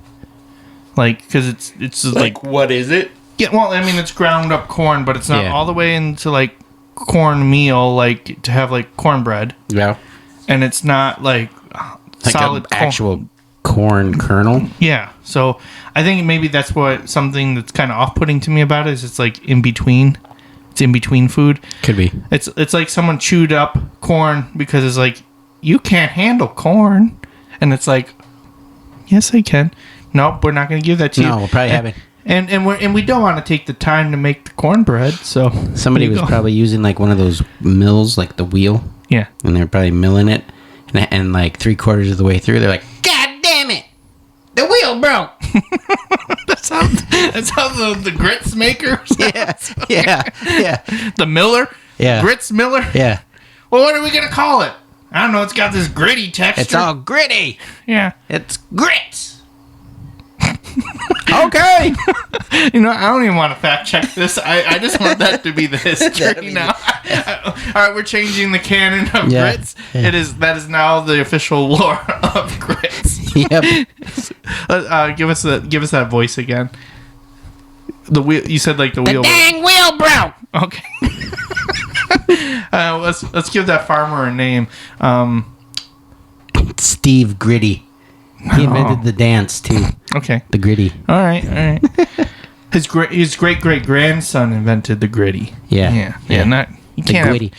like because it's like what is it? yeah. Well, I mean it's ground up corn, but it's not Yeah. all the way into like corn meal, like to have like cornbread, Yeah. and it's not like solid an actual corn kernel. Yeah. So I think maybe that's what something that's kind of off putting to me about it is it's like in between. It's in between food. Could be. It's like someone chewed up corn because it's like you can't handle corn, and it's like yes I can. Nope, we're not going to give that to you. No, we'll probably have it. And we don't want to take the time to make the cornbread. So Somebody was probably using like one of those mills, like the wheel, yeah. and they're probably milling it, and like 3/4 of the way through, they're like, "God damn it, the wheel broke." That's how the grits maker. Yeah. The miller. Yeah. Grits miller. Yeah. Well, what are we gonna call it? I don't know. It's got this gritty texture. It's all gritty. yeah. It's grits. Okay. I don't even want to fact check this. I just want that to be the history now. All right, we're changing the canon of grits. Yeah. That is now the official lore of grits. Yep. Give us that voice again. The wheel. You said like the wheel. Dang wheel broke. Okay. Let's give that farmer a name. Steve Gritty. He invented the dance too. Okay. The gritty. All right. His great grandson invented the gritty. Yeah. Not you The can't. gritty.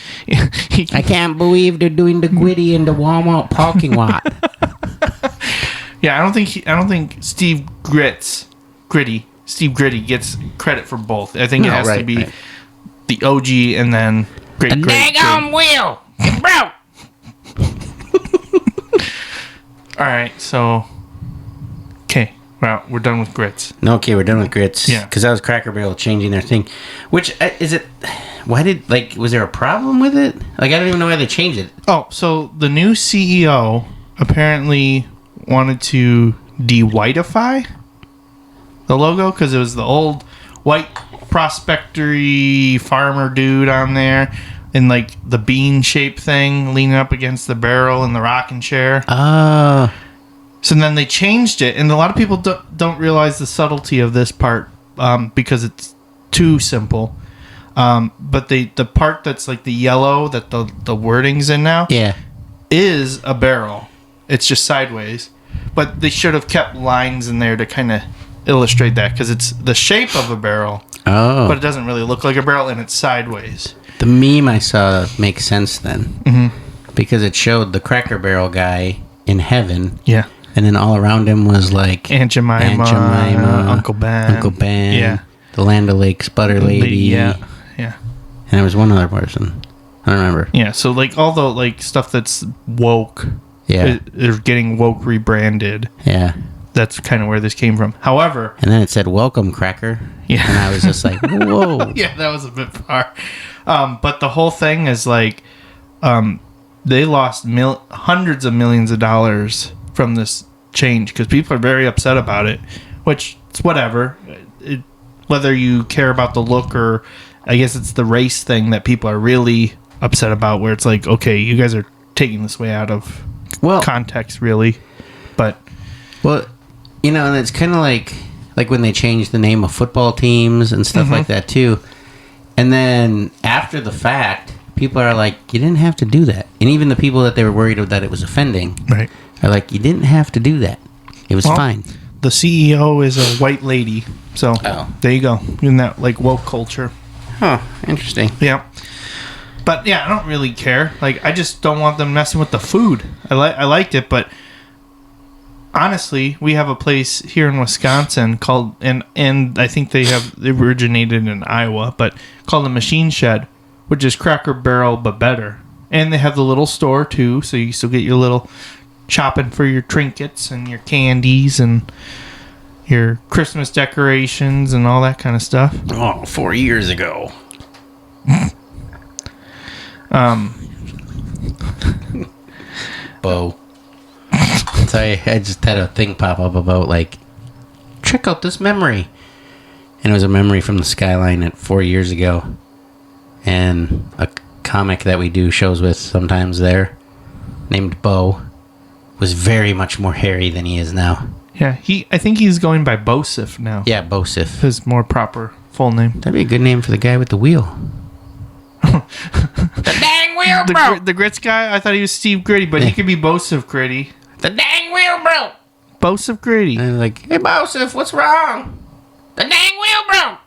He I can't believe they're doing the gritty in the Walmart parking lot. Yeah, I don't think Steve Gritty gets credit for both. I think it has to be the OG and then great. Daggone wheel! It broke! All right, so okay, Well, we're done with grits. No, okay, we're done with grits. Yeah. Because that was Cracker Barrel changing their thing. Which, is it... Why did... Like, was there a problem with it? Like, I don't even know why they changed it. Oh, so the new CEO apparently wanted to de-whiteify the logo because it was the old white prospectory farmer dude on there and like the bean shaped thing leaning up against the barrel and the rocking chair. Oh. So then they changed it, and a lot of people don't realize the subtlety of this part because it's too simple. But the part that's like the yellow that the wording's in now is a barrel. It's just sideways. But they should have kept lines in there to kind of illustrate that because it's the shape of a barrel. Oh. But it doesn't really look like a barrel, and it's sideways. The meme I saw makes sense then. Mm-hmm. Because it showed the Cracker Barrel guy in heaven. Yeah. And then all around him was like... Aunt Jemima, Uncle Ben. Yeah. The Land O'Lakes Butter Lady. Yeah. And there was one other person. I don't remember. Yeah, so like all the like stuff that's woke is getting woke rebranded. Yeah. That's kind of where this came from. However... And then it said, welcome, Cracker. Yeah. And I was just like, whoa. Yeah, that was a bit far. But the whole thing is like... they lost hundreds of millions of dollars from this change because people are very upset about it, which it's whatever. Whether you care about the look or I guess it's the race thing that people are really upset about, where it's like, okay, you guys are taking this way out of context, really. But well, you know, and it's kind of like when they changed the name of football teams and stuff like that too. And then after the fact, people are like, you didn't have to do that. And even the people that they were worried that it was offending are like, you didn't have to do that. It was fine. The CEO is a white lady. So there you go. In that like woke culture. Huh. Interesting. Yeah. But yeah, I don't really care. Like, I just don't want them messing with the food. I liked it, but honestly, we have a place here in Wisconsin called, and I think they originated in Iowa, but called the Machine Shed, which is Cracker Barrel but better. And they have the little store too, so you still get your little shopping for your trinkets and your candies and your Christmas decorations and all that kind of stuff. Oh, 4 years ago. Bo. So I just had a thing pop up about like, check out this memory. And it was a memory from the Skyline at 4 years ago. And a comic that we do shows with sometimes there, named Bo, was very much more hairy than he is now. Yeah, I think he's going by Bosif now. Yeah, Bosif. His more proper full name. That'd be a good name for the guy with the wheel. The dang wheel broke! The grits guy? I thought he was Steve Gritty, but he could be Bosif Gritty. The dang wheel broke! Bosif Gritty. And like, hey Bosif, what's wrong? The dang wheel broke!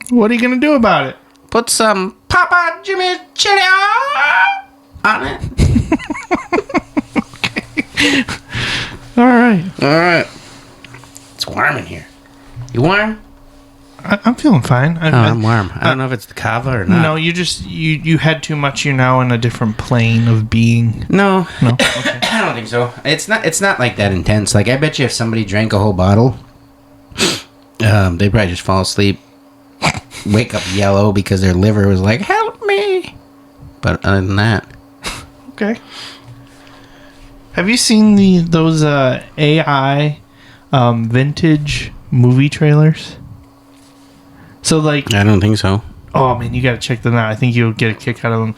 What are you going to do about it? Put some Papa Jimmy chili on it. All right. It's warm in here. You warm? I'm feeling fine. I'm warm. I don't know if it's the kava or not. No, you had too much. You're now in a different plane of being. No. Okay. I don't think so. It's not like that intense. Like, I bet you if somebody drank a whole bottle, they'd probably just fall asleep, wake up yellow because their liver was like, help me. But other than that. Okay. Have you seen those AI vintage movie trailers? So like, I don't think so. Oh man, you got to check them out. I think you'll get a kick out of them.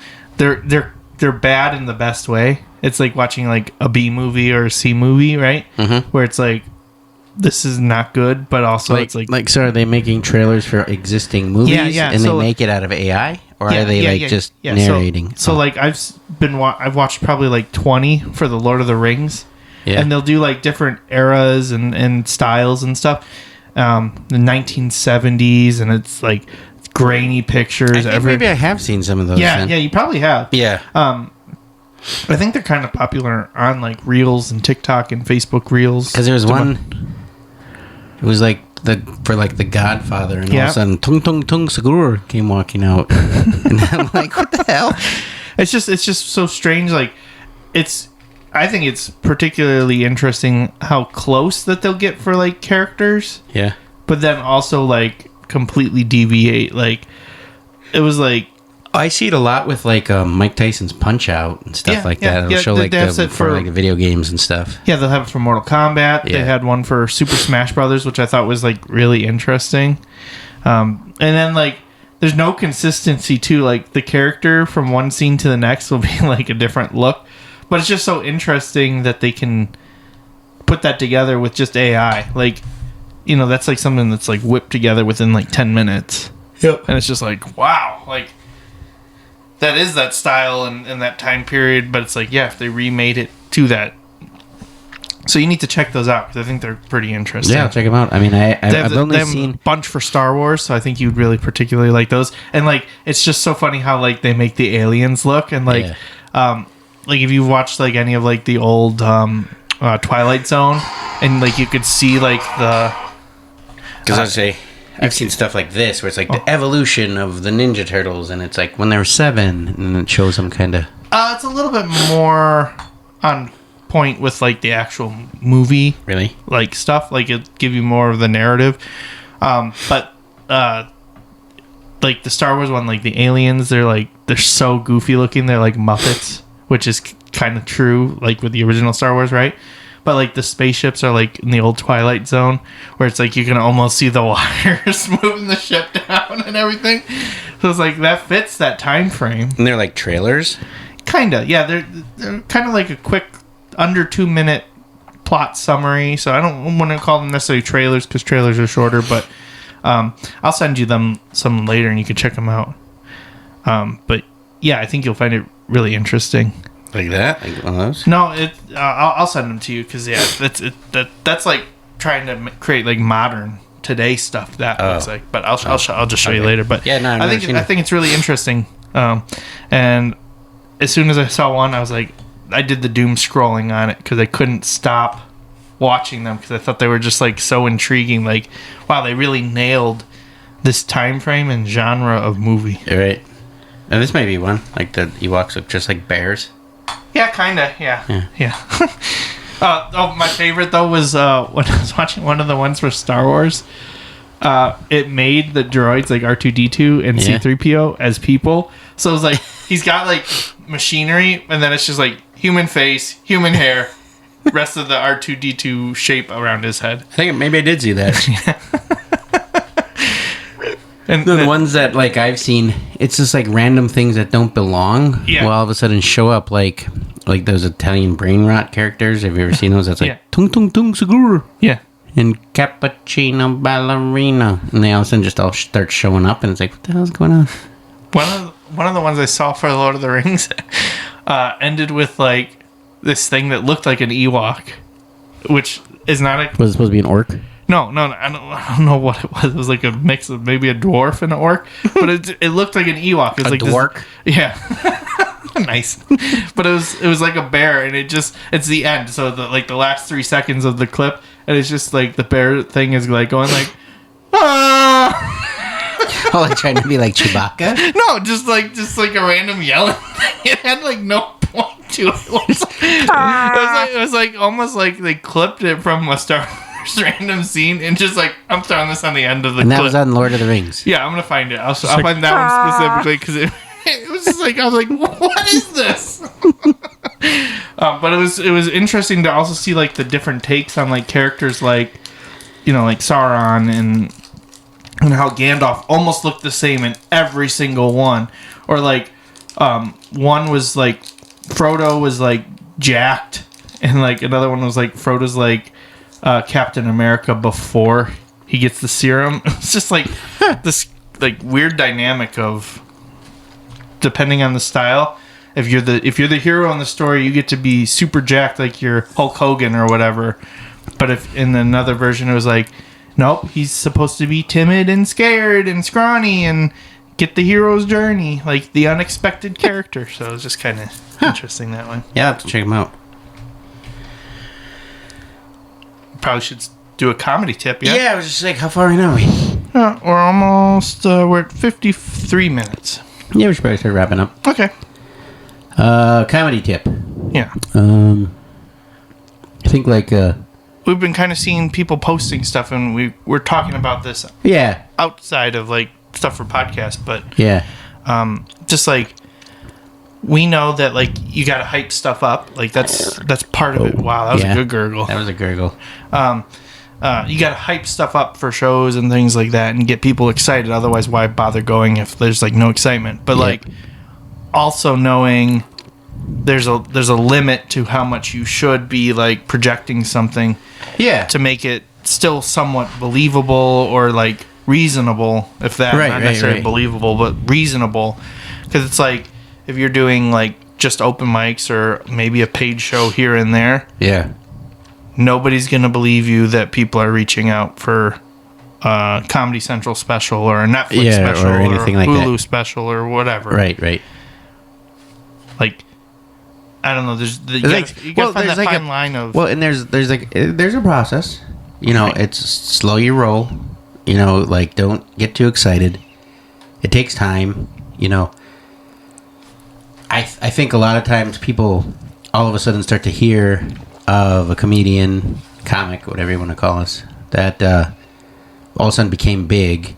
They're bad in the best way. It's like watching like a B movie or a C movie, right? Mm-hmm. Where it's like, this is not good, but also it's like so are they making trailers for existing movies? Yeah. And so, they make it out of AI, or are they just narrating? So like I've watched probably like 20 for the Lord of the Rings, and they'll do like different eras and styles and stuff. The 1970s, and it's like grainy pictures. Maybe I have seen some of those. Yeah, you probably have. Yeah. I think they're kind of popular on like Reels and TikTok and Facebook Reels. Because there was one. It was like the Godfather, and all of a sudden, Tung Tung Tung Sagur came walking out, and I'm like, what the hell? It's just so strange. Like, I think it's particularly interesting how close that they'll get for like characters. Yeah. But then also like completely deviate. Like it was like I see it a lot with like Mike Tyson's Punch Out and stuff like that. It'll show like for like the video games and stuff. Yeah, they'll have it for Mortal Kombat. Yeah. They had one for Super Smash Brothers, which I thought was like really interesting. And then like there's no consistency too. Like the character from one scene to the next will be like a different look. But it's just so interesting that they can put that together with just AI. Like, you know, that's like something that's like whipped together within like 10 minutes. Yep. And it's just like, wow, like that is that style and that time period. But it's like, yeah, if they remade it to that. So you need to check those out because I think they're pretty interesting. Yeah, I'll check them out. I mean, I've only seen a bunch for Star Wars, so I think you'd really particularly like those. And like, it's just so funny how like they make the aliens look and like, like if you watched like any of like the old Twilight Zone, and like you could see like the. Because I say I've seen stuff like this where it's like the evolution of the Ninja Turtles, and it's like when they were 7, and it shows them kind of. It's a little bit more on point with like the actual movie, Really? like stuff. Like it give you more of the narrative, but like the Star Wars one, like the aliens, they're so goofy looking. They're like Muppets, which is kind of true, like with the original Star Wars, right? But like the spaceships are like in the old Twilight Zone, where it's like you can almost see the wires moving the ship down and everything. So it's like that fits that time frame. And they're like trailers? Kinda, yeah. They're kind of like a quick, under 2 minute plot summary. So I don't want to call them necessarily trailers because trailers are shorter, but I'll send you some later and you can check them out. But yeah, I think you'll find it really interesting. Like that? Like one of those? No, I'll send them to you because yeah, that's like trying to create like modern today stuff. That looks like, but I'll just show you later. But yeah, no, I think it's really interesting. And as soon as I saw one, I was like, I did the doom scrolling on it because I couldn't stop watching them because I thought they were just like so intriguing. Like, wow, they really nailed this time frame and genre of movie. Right. And this may be one. Like the Ewoks look just like bears. Yeah, kind of. Yeah. My favorite though was when I was watching one of the ones for Star Wars. It made the droids like R2-D2 and C-3PO as people. So it was like he's got like machinery, and then it's just like human face, human hair, rest of the R2-D2 shape around his head. I think maybe I did see that. And the ones that like I've seen, it's just like random things that don't belong. Yeah. Will all of a sudden show up like those Italian brain rot characters. Have you ever seen those? That's like tung tung tung segura. Yeah. And cappuccino ballerina, and they all of a sudden just all start showing up, and it's like, what the hell's going on? One of the ones I saw for Lord of the Rings ended with like this thing that looked like an Ewok, which is not a. Was it supposed to be an orc? No, I don't know what it was. It was like a mix of maybe a dwarf and an orc, but it looked like an Ewok. It was a like dwark? Yeah. Nice. But it was like a bear, and it's the end. So the last 3 seconds of the clip, and it's just like the bear thing is like going like, ah. Oh, like trying to be like Chewbacca? No, just like a random yelling thing. It had like no point to it. It was like almost like they clipped it from a Star Wars random scene and just like, I'm throwing this on the end of the clip. And that was on Lord of the Rings. Yeah, I'm gonna find it. I'll find that one specifically because it was just like, I was like, what is this? But it was interesting to also see like the different takes on like characters like, you know, like Sauron and how Gandalf almost looked the same in every single one. Or like one was like Frodo was like jacked, and like another one was like Frodo's like Captain America before he gets the serum. It's just like this like weird dynamic of, depending on the style, if you're the hero in the story, you get to be super jacked like you're Hulk Hogan or whatever. But if in another version it was like, nope, he's supposed to be timid and scared and scrawny and get the hero's journey, like the unexpected character. So it was just kind of interesting that one. Yeah, I'll have to check him out. Probably should do a comedy tip. Yeah, I was just like, how far in are we? We're almost we're at 53 minutes. Yeah, we should probably start wrapping up. Okay. Comedy tip. Yeah. I think we've been kind of seeing people posting stuff, and we're talking about this outside of like stuff for podcasts, but just like we know that like you got to hype stuff up, like that's part of it. Wow, that was a good gurgle. That was a gurgle. You got to hype stuff up for shows and things like that, and get people excited. Otherwise, why bother going if there's like no excitement? But like also knowing there's a limit to how much you should be like projecting something, to make it still somewhat believable or like reasonable, if that not necessarily believable but reasonable, because it's like if you're doing like just open mics or maybe a paid show here and there, nobody's gonna believe you that people are reaching out for a Comedy Central special or a Netflix special or anything like Hulu special or whatever. Right. Like, I don't know. You gotta find that fine line of. Well, and there's a process. You know, it's slow your roll. You know, like don't get too excited. It takes time. You know, I think a lot of times people all of a sudden start to hear of a comedian, comic, whatever you want to call us, that all of a sudden became big.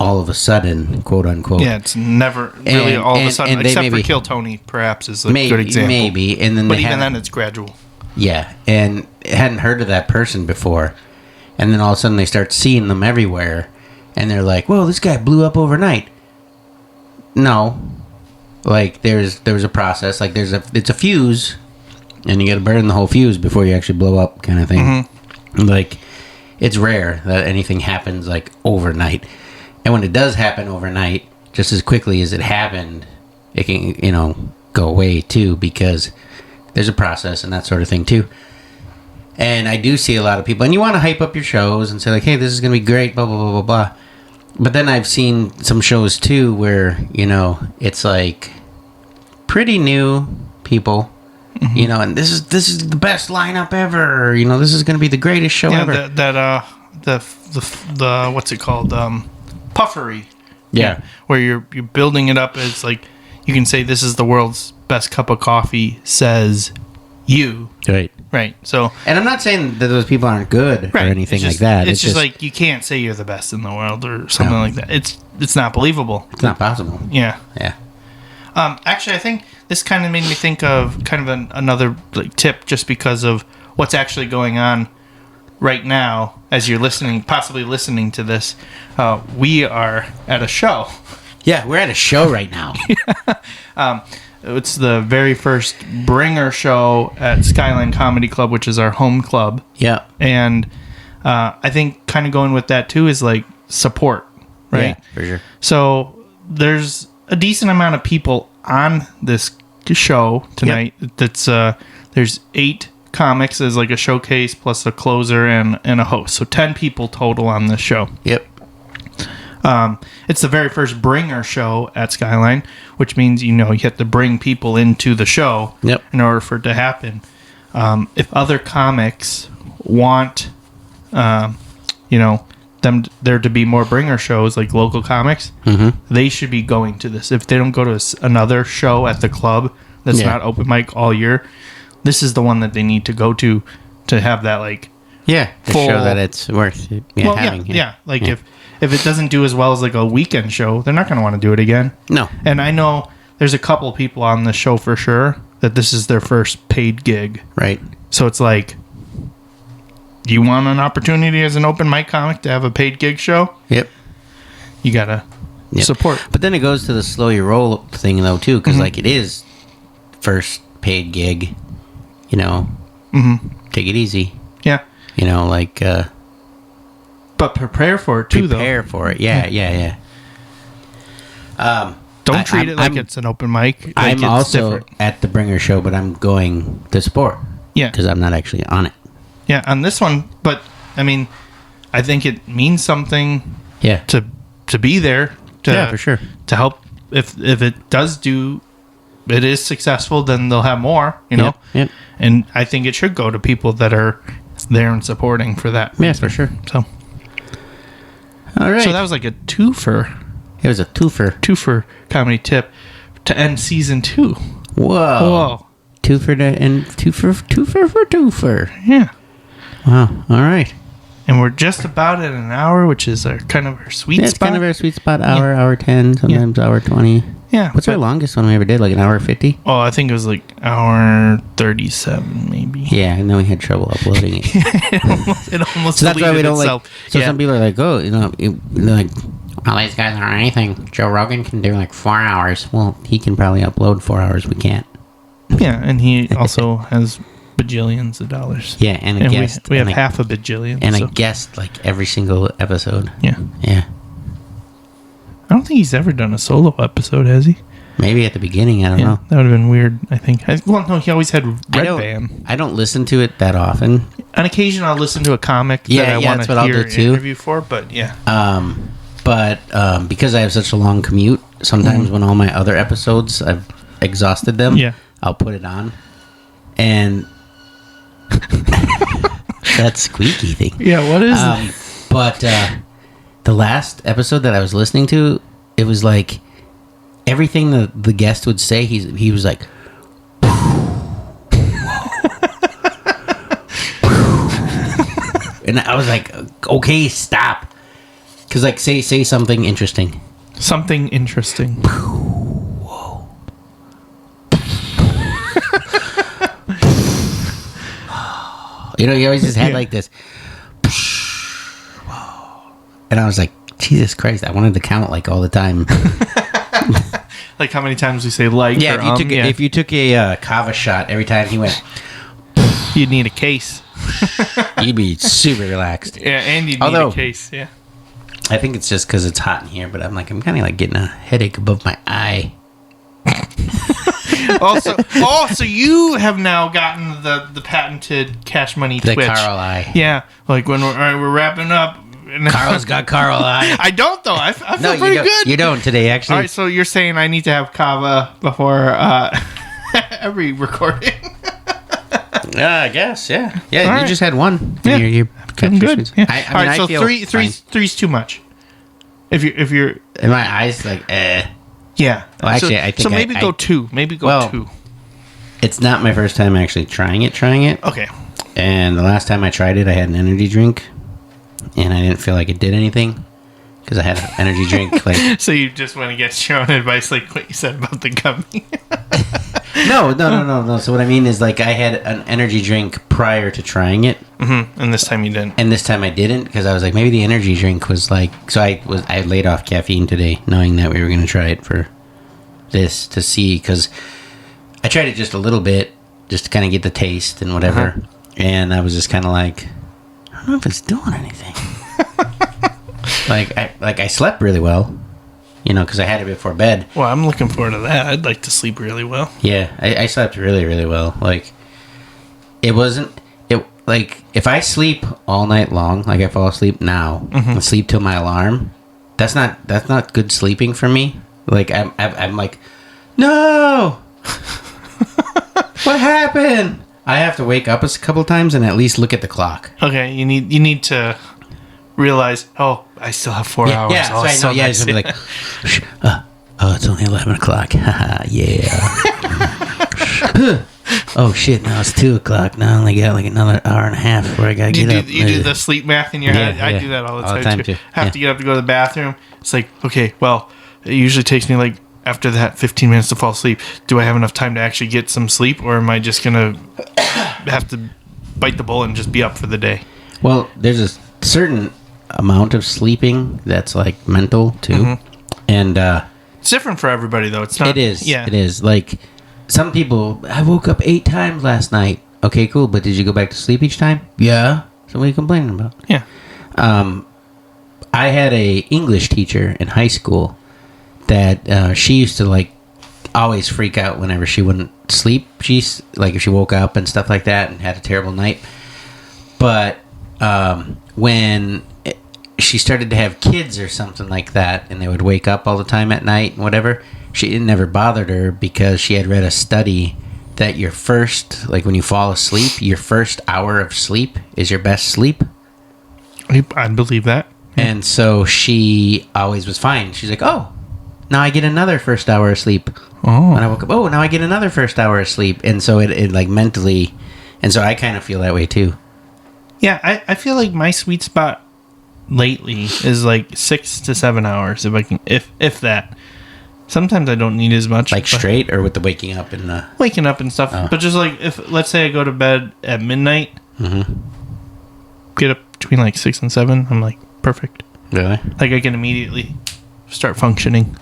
All of a sudden, quote unquote. Yeah, it's never really all of a sudden, except for Kill Tony, perhaps, is a good example. Maybe, and then but even then, it's gradual. Yeah, and hadn't heard of that person before, and then all of a sudden they start seeing them everywhere, and they're like, "Whoa, this guy blew up overnight." No, like there's a process, like it's a fuse, and you got to burn the whole fuse before you actually blow up, kind of thing. Mm-hmm. Like it's rare that anything happens like overnight. And when it does happen overnight, just as quickly as it happened, it can, go away too, because there's a process and that sort of thing too. And I do see a lot of people, and you want to hype up your shows and say like, hey, this is going to be great, blah, blah, blah, blah, blah. But then I've seen some shows too where, it's like pretty new people, and this is the best lineup ever. This is going to be the greatest show ever. The what's it called? Puffery, where you're building it up as like you can say this is the world's best cup of coffee, says you, right. So, and I'm not saying that those people aren't good or anything like that. It's just like you can't say you're the best in the world or something like that. It's not believable. It's not possible. Yeah. Actually, I think this kind of made me think of kind of another like tip, just because of what's actually going on right now as you're possibly listening to this. We are at a show. Yeah, we're at a show right now. It's the very first bringer show at Skyline Comedy Club, which is our home club. Yeah. And I think kind of going with that too is like support, right? Yeah, for sure. So there's a decent amount of people on this show tonight. Yep. That's there's 8 comics as like a showcase plus a closer and a host, so 10 people total on this show. Yep. It's the very first bringer show at Skyline, which means you have to bring people into the show in order for it to happen. If other comics want there to be more bringer shows, like local comics, they should be going to this. If they don't go to another show at the club that's not open mic all year, this is the one that they need to go to have that like to show that it's worth having. If it doesn't do as well as like a weekend show, they're not going to want to do it again. No. And I know there's a couple people on the show for sure that this is their first paid gig. Right. So it's like, you want an opportunity as an open mic comic to have a paid gig show? Yep. You got to support. But then it goes to the slow your roll thing though too, because like it is first paid gig. Take it easy. Yeah. But prepare for it too, Prepare for it. Yeah. Don't treat it like it's an open mic. Like I'm it's also different. at the bringer show, but I'm going to support. Yeah. Because I'm not actually on it. Yeah, on this one. But, I mean, I think it means something to be there. For sure. To help. If it does it is successful, then they'll have more, Yep. And I think it should go to people that are there and supporting for that. Yeah, for sure. So, all right. So that was like a twofer. It was a twofer Comedy tip to end season 2. Whoa. twofer. Yeah. Wow. All right. And we're just about at an hour, which is our kind of our sweet It's spot. kind of our sweet spot. Hour 10, sometimes hour 20. Yeah. What's our longest one we ever did? Like an hour 50? Oh, I think it was like hour 37, maybe. Yeah, and then we had trouble uploading it. it almost So that's why we don't itself. like. So some people are like, oh, like, well, these guys aren't anything. Joe Rogan can do like 4 hours. Well, he can probably upload 4 hours. We can't. Yeah, and he also has bajillions of dollars. Yeah, and a guest. We have half a bajillion. And a guest like every single episode. Yeah. Yeah. I don't think he's ever done a solo episode, has he? Maybe at the beginning. I don't know. That would have been weird, I think. Well, no, he always had Red Band. I don't listen to it that often. On occasion, I'll listen to a comic that I want to hear an interview for, but yeah. But because I have such a long commute, sometimes when all my other episodes, I've exhausted them, I'll put it on. And that squeaky thing. Yeah, what is it? But the last episode that I was listening to, it was like everything the guest would say, he was like, and I was like, okay, stop. Because, like, say something interesting. Something interesting. Whoa. You know, he always just had like this. And I was like, Jesus Christ, I wanted to count like all the time. Like how many times we say like? Yeah, or if you took a Kava shot every time he went, you'd need a case. You'd be super relaxed. Yeah, and you'd need a case. Yeah. I think it's just because it's hot in here, but I'm kind of like getting a headache above my eye. So you have now gotten the patented Cash Money the twitch. Karl eye. Yeah, like when we're wrapping up. Carl's got Karl eye. I don't though. I feel pretty good. You don't today, actually. All right, so you're saying I need to have Kava before every recording? Yeah, I guess. Yeah. Yeah, All you right. just had one. Yeah, you're feeling good. Yeah. I All right, so feel three's too much. If you're, and my eyes like yeah. Well, actually, I think so. Maybe go two. Maybe go two. It's not my first time actually trying it. Okay. And the last time I tried it, I had an energy drink, and I didn't feel like it did anything because I had an energy drink. Like, so you just want to get your own advice, like what you said about the gummy. No. So what I mean is, like, I had an energy drink prior to trying it, and this time you didn't. and this time I didn't because I was like, maybe the energy drink was like. So I laid off caffeine today, knowing that we were going to try it for this to see, because I tried it just a little bit, just to kind of get the taste and whatever, and I was just kind of like, I don't know if it's doing anything. I slept really well. You know, because I had it before bed. Well, I'm looking forward to that. I'd like to sleep really well. Yeah, I slept really, really well. Like, it like, if I sleep all night long, like I fall asleep now, and sleep till my alarm, that's not good sleeping for me. Like, I'm like, no! What happened? I have to wake up a couple times and at least look at the clock. Okay, you need to realize, I still have 4 hours. Yeah, so I know. Yeah, it's gonna be like, it's only 11 o'clock. Yeah. Oh shit! Now it's 2 o'clock. Now I only got like another hour and a half before I gotta get up. You do the sleep math in your head. I do that all the time too. Have to get up to go to the bathroom. It's like, okay, well, it usually takes me like after that 15 minutes to fall asleep. Do I have enough time to actually get some sleep, or am I just gonna have to bite the bullet and just be up for the day? Well, there's a certain amount of sleeping that's like mental too, and it's different for everybody though. It's not. It is. Yeah, it is. Like, some people, I woke up 8 times last night. Okay, cool, but did you go back to sleep each time? Yeah. So what are you complaining about? Yeah. I had a English teacher in high school that she used to like always freak out whenever she wouldn't sleep. She's like, if she woke up and stuff like that and had a terrible night. But when she started to have kids or something like that, and they would wake up all the time at night and whatever, it never bothered her because she had read a study that your first, like when you fall asleep, your first hour of sleep is your best sleep. I believe that. And so she always was fine. She's like, oh, now I get another first hour of sleep. Oh. When I woke up, now I get another first hour of sleep. And so it like mentally, and so I kind of feel that way too. Yeah, I feel like my sweet spot lately is like 6 to 7 hours, if I can, if that. Sometimes I don't need as much. Like straight or with the waking up and the... Waking up and stuff. Oh. But just like, if let's say I go to bed at midnight, Mm-hmm. get up between like 6 and 7, I'm like, perfect. Really? Like I can immediately start functioning.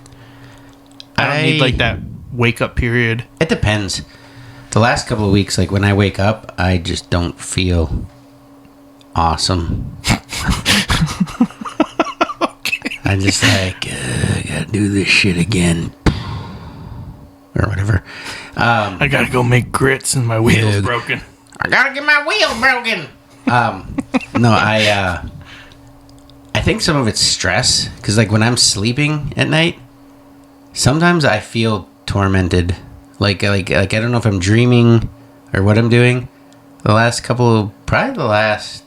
I don't need like that wake up period. It depends. The last couple of weeks, like when I wake up, I just don't feel awesome. I'm just like, I gotta do this shit again. Or whatever. I gotta go make grits and my wheel's Yeah. broken. I gotta get my wheel broken. No, I think some of it's stress. Because, like, when I'm sleeping at night, sometimes I feel tormented. Like I don't know if I'm dreaming or what I'm doing. Probably the last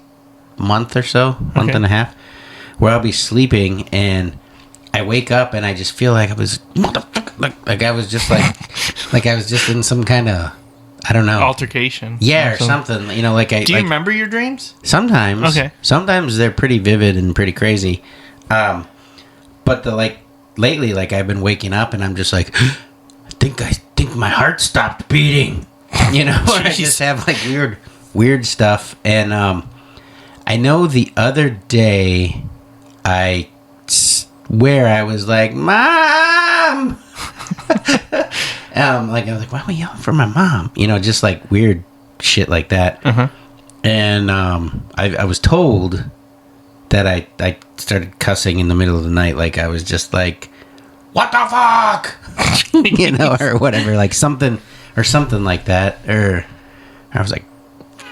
month or so, month and a half, where I'll be sleeping and I wake up and I just feel like I was, like I was just like I was just in some kind of, I don't know, Altercation. Yeah, or something. You know, like Do you remember your dreams? Sometimes. Okay. Sometimes they're pretty vivid and pretty crazy. But lately, like I've been waking up and I'm just like, I think my heart stopped beating. You know, I just have like weird stuff. And I know the other day I swear I was like, Mom. Like I was like, why are we yelling for my mom? You know, just like weird shit like that. Uh-huh. And I was told that I started cussing in the middle of the night. Like I was just like, what the fuck? You know, or whatever, like something like that. Or I was like,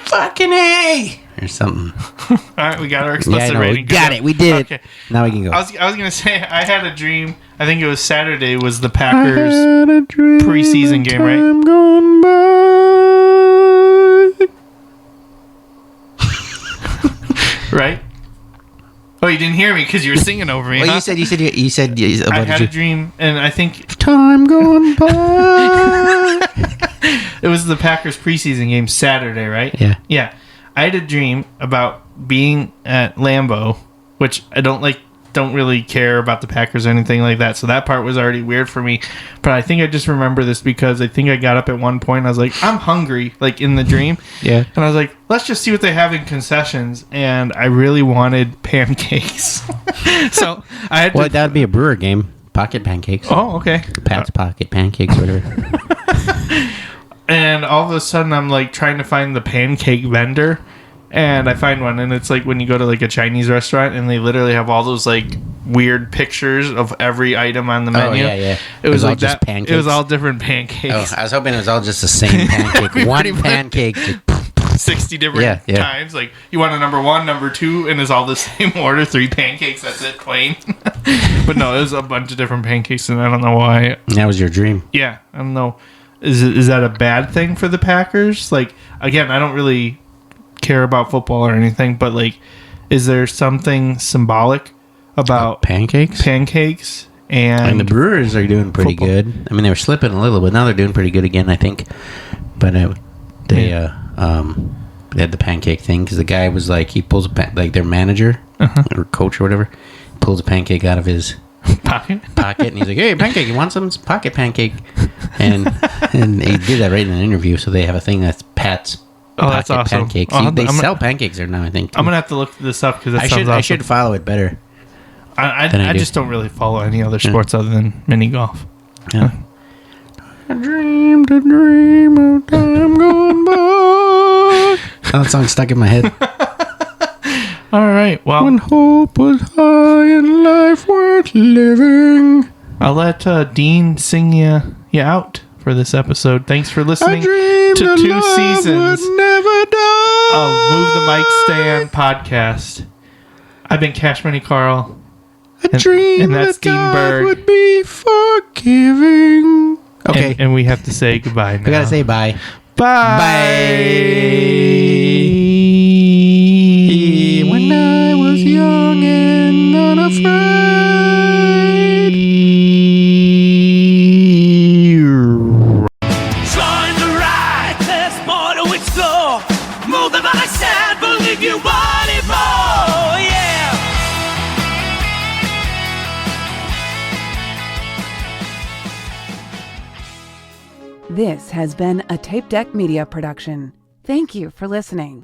fucking A! Or something. All right, we got our explicit rating. We got it. We did. Okay. Now we can go. I was gonna say I had a dream. I think it was Saturday. Was the Packers preseason game, right? Right? Oh, you didn't hear me because you were singing over me. Well, huh? you said. I had a dream, and I think Time gone by. it was the Packers preseason game Saturday, right? Yeah. Yeah. I had a dream about being at Lambeau, which I don't really care about the Packers or anything like that. So that part was already weird for me. But I think I just remember this because I think I got up at one point and I was like, I'm hungry, like in the dream. Yeah. And I was like, let's just see what they have in concessions. And I really wanted pancakes. So I had Well, that would be a Brewer game. Pocket pancakes. Oh, okay. Pat's pocket pancakes, whatever. And all of a sudden, I'm like trying to find the pancake vendor, and I find one, and it's like when you go to like a Chinese restaurant, and they literally have all those like weird pictures of every item on the menu. Oh, yeah. It was all like just that. pancakes. It was all different pancakes. Oh, I was hoping it was all just the same pancake. One pancake. 60 different Yeah. times. Like you want a number 1, number 2, and it's all the same order. 3 pancakes. That's it, plain. But no, it was a bunch of different pancakes, and I don't know why. That was your dream. Yeah, I don't know. Is that a bad thing for the Packers? Like, again, I don't really care about football or anything, but like, is there something symbolic about pancakes? And the Brewers are doing pretty football. good. I mean, they were slipping a little, but now they're doing pretty good again, I think. But they had the pancake thing because the guy was like, he pulls like their manager or coach or whatever, pulls a pancake out of his pocket, and he's like, "Hey, pancake, you want some? It's pocket pancake?" And he did that right in an interview. So they have a thing that's Pat's that's pocket awesome. pancakes. They sell pancakes there now, I think. Too. I'm gonna have to look this up because I should follow it better. I just don't really follow any other sports other than mini golf. Yeah. I dreamed a dream of time gone by. That song's stuck in my head. All right. Well, when hope was high and life worth living. I'll let Dean sing you out for this episode. Thanks for listening to 2 seasons of Move the Mic Stand podcast. I've been Cash Money Karl. And that's Dean Berg. would be forgiving. Okay. And we have to say goodbye now. We gotta say bye. Bye. Bye. When I was young and unafraid. This has been a Tapedeck Media production. Thank you for listening.